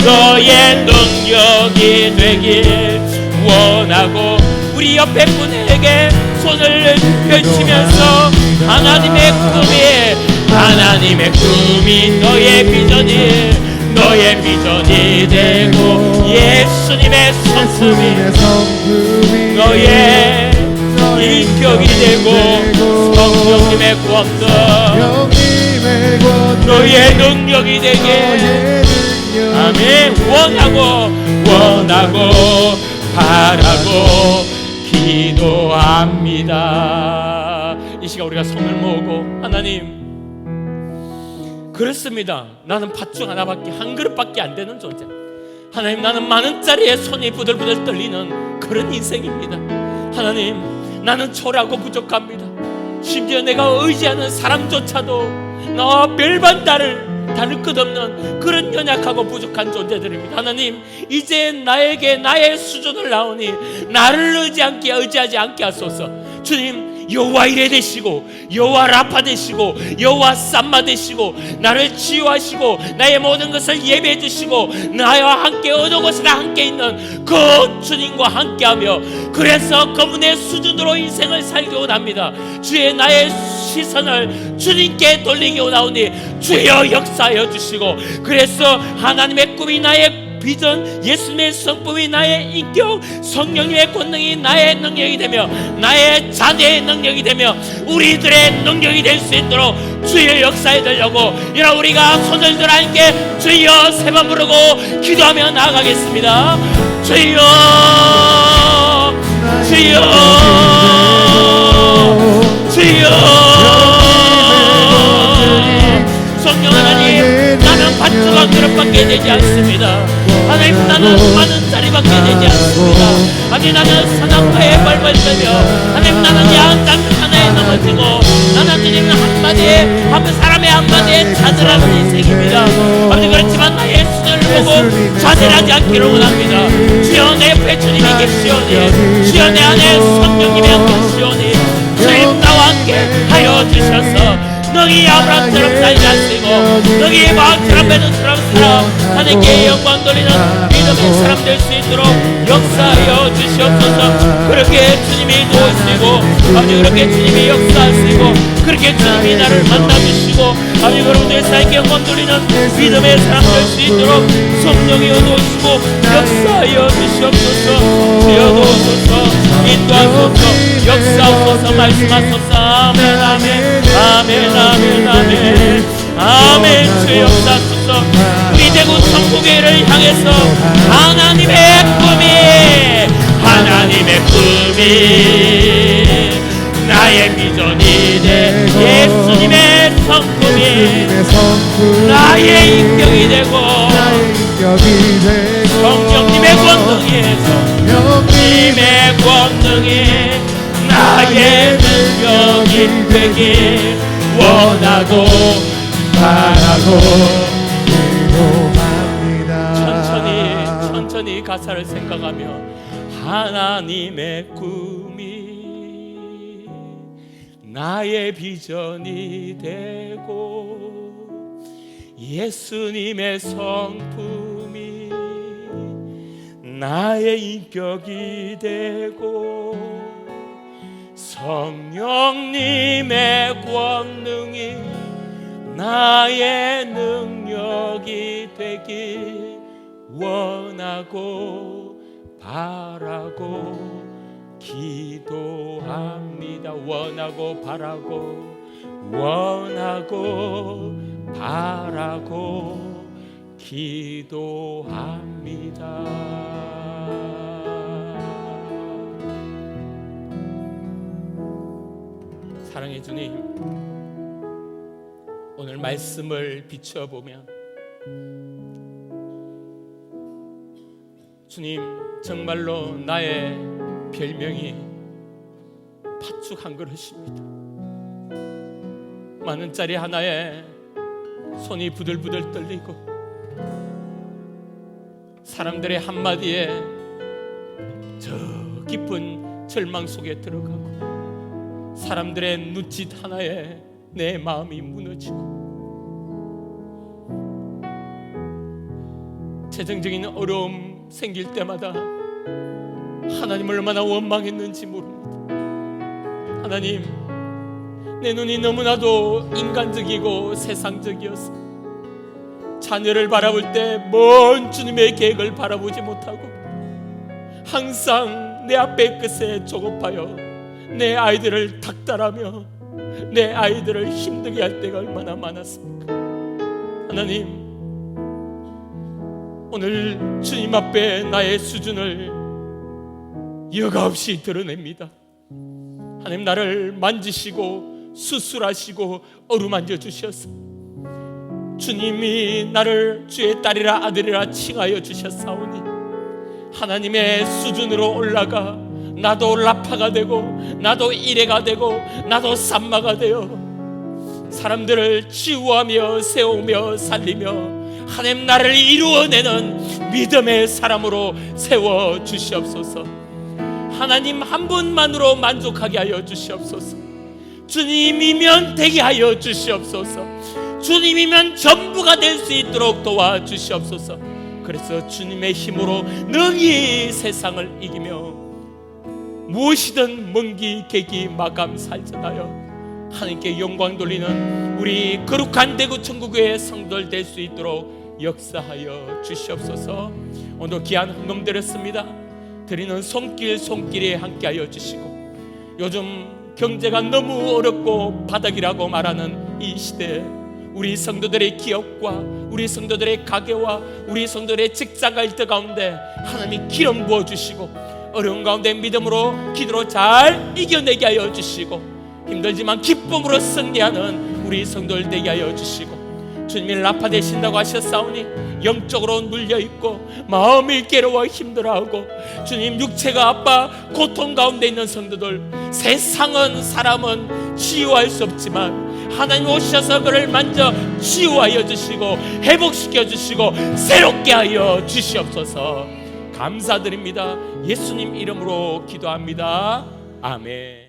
너의 능력이 되길 원하고 우리 옆에 분에게 손을 펼치면서 하나님의 꿈이 너의 비전이 되고 예수님의 성품이 너의 인격이 되고 성령님의 권능 너의 능력이 되게 아멘. 원하고 바라고 기도합니다. 이 시간 우리가 손을 모으고 하나님 그렇습니다. 나는 팥죽 하나밖에 한 그릇밖에 안 되는 존재. 하나님 나는 만원짜리에 손이 부들부들 떨리는 그런 인생입니다. 하나님 나는 초라하고 부족합니다. 심지어 내가 의지하는 사람조차도 나와 별반 다를 것 없는 그런 연약하고 부족한 존재들입니다. 하나님 이제 나에게 나의 수준을 나오니 나를 의지하지 않게 하소서. 주님 여호와 이레 되시고 여호와 라파 되시고 여호와 쌈마 되시고 나를 치유하시고 나의 모든 것을 예배해 주시고 나와 함께 어느 곳이나 함께 있는 그 주님과 함께하며 그래서 그분의 수준으로 인생을 살기 원합니다. 주의 나의 시선을 주님께 돌리기 원하오니 주여 역사하여 주시고 그래서 하나님의 꿈이 나의 비전 예수님의 성품이 나의 인격 성령님의 권능이 나의 능력이 되며 나의 자녀의 능력이 되며 우리들의 능력이 될 수 있도록 주의 역사에 들려고 여러분 우리가 손을 들어 함께 주여 세 번 부르고 기도하며 나아가겠습니다. 주여 주여 주여 성령 하나님 나는 팥죽 한 그릇밖에 되지 않습니다. 하나님 나는 만원짜리밖에 되지 않습니다. 하나님 나는 사나무에 벌벌떠며 하나님 나는 양장 하나에 넘어지고 나는 주님 한마디에 사람의 한마디에 좌절하는 인생입니다. 하나님 그렇지만 나의 수준을 보고 좌절하지 않기를 원합니다. 주여 내 옆에 주님이 계시오니 주여 내 안에 성령님이 계시오니 주님 나와 함께 하여 주셔서 너희 아브라함처럼 살지 않으시고 너희 마음처럼 베드로처럼 사람, 하나님께 영광 돌리는 믿음의 사람 될 수 있도록 역사하여 주시옵소서. 그렇게 주님이 도우시고 아버지, 그렇게 주님이 역사하시고 그렇게 주님이 나를 만나주시고 아버지, 여러분들 사이에 영광 돌리는 믿음의 사람 될 수 있도록 성령이여 도우시고 역사하여 주시옵소서. 주여 도우소서, 인도하소서, 역사하소서, 말씀하소서. 아멘 아멘 아멘 아멘 아멘 아멘. 주여 역사하소서. 우리 대구 성북교회를 향해서 하나님의 꿈이 나의 비전이 돼, 예수님의 성품이 나의 인격이 되고 성령님의 권능이 나의 능력이 되길 원하고 바라고 기도합니다. 천천히 가사를 생각하며 하나님의 꿈이 나의 비전이 되고 예수님의 성품이 나의 인격이 되고 성령님의 권능이 나의 능력이 되길 원하고 바라고 기도합니다. 원하고 바라고 기도합니다. 사랑의 주님, 오늘 말씀을 비춰보면 주님, 정말로 나의 별명이 팥죽 한 그릇입니다. 만원짜리 하나에 손이 부들부들 떨리고 사람들의 한마디에 저 깊은 절망 속에 들어가고 사람들의 눈짓 하나에 내 마음이 무너지고 재정적인 어려움 생길 때마다 하나님을 얼마나 원망했는지 모릅니다. 하나님, 내 눈이 너무나도 인간적이고 세상적이어서 자녀를 바라볼 때 먼 주님의 계획을 바라보지 못하고 항상 내 앞의 끝에 조급하여 내 아이들을 닥달하며 내 아이들을 힘들게 할 때가 얼마나 많았습니까? 하나님, 오늘 주님 앞에 나의 수준을 여과없이 드러냅니다. 하나님, 나를 만지시고 수술하시고 어루만져 주셔서 주님이 나를 주의 딸이라 아들이라 칭하여 주셨사오니 하나님의 수준으로 올라가 나도 라파가 되고 나도 이레가 되고 나도 삼마가 되어 사람들을 치유하며 세우며 살리며 하나님, 나를 이루어내는 믿음의 사람으로 세워주시옵소서. 하나님 한 분만으로 만족하게 하여 주시옵소서. 주님이면 되게 하여 주시옵소서. 주님이면 전부가 될 수 있도록 도와주시옵소서. 그래서 주님의 힘으로 능히 세상을 이기며 무엇이든 먼기 개기 마감 살전하여 하나님께 영광 돌리는 우리 거룩한 대구 천국의 성도들 될 수 있도록 역사하여 주시옵소서. 오늘 귀한 헌금 드렸습니다. 드리는 손길에 함께하여 주시고 요즘 경제가 너무 어렵고 바닥이라고 말하는 이 시대에 우리 성도들의 기업과 우리 성도들의 가게와 우리 성도들의 직장과 일터 가운데 하나님이 기름 부어주시고 어려운 가운데 믿음으로 기도로 잘 이겨내게 하여 주시고 힘들지만 기쁨으로 승리하는 우리 성도들 되게 하여 주시고 주님이 라파 되신다고 하셨사오니 영적으로 눌려있고 마음이 괴로워 힘들어하고 주님 육체가 아파 고통 가운데 있는 성도들, 세상은 사람은 치유할 수 없지만 하나님 오셔서 그를 만져 치유하여 주시고 회복시켜 주시고 새롭게 하여 주시옵소서. 감사드립니다. 예수님 이름으로 기도합니다. 아멘.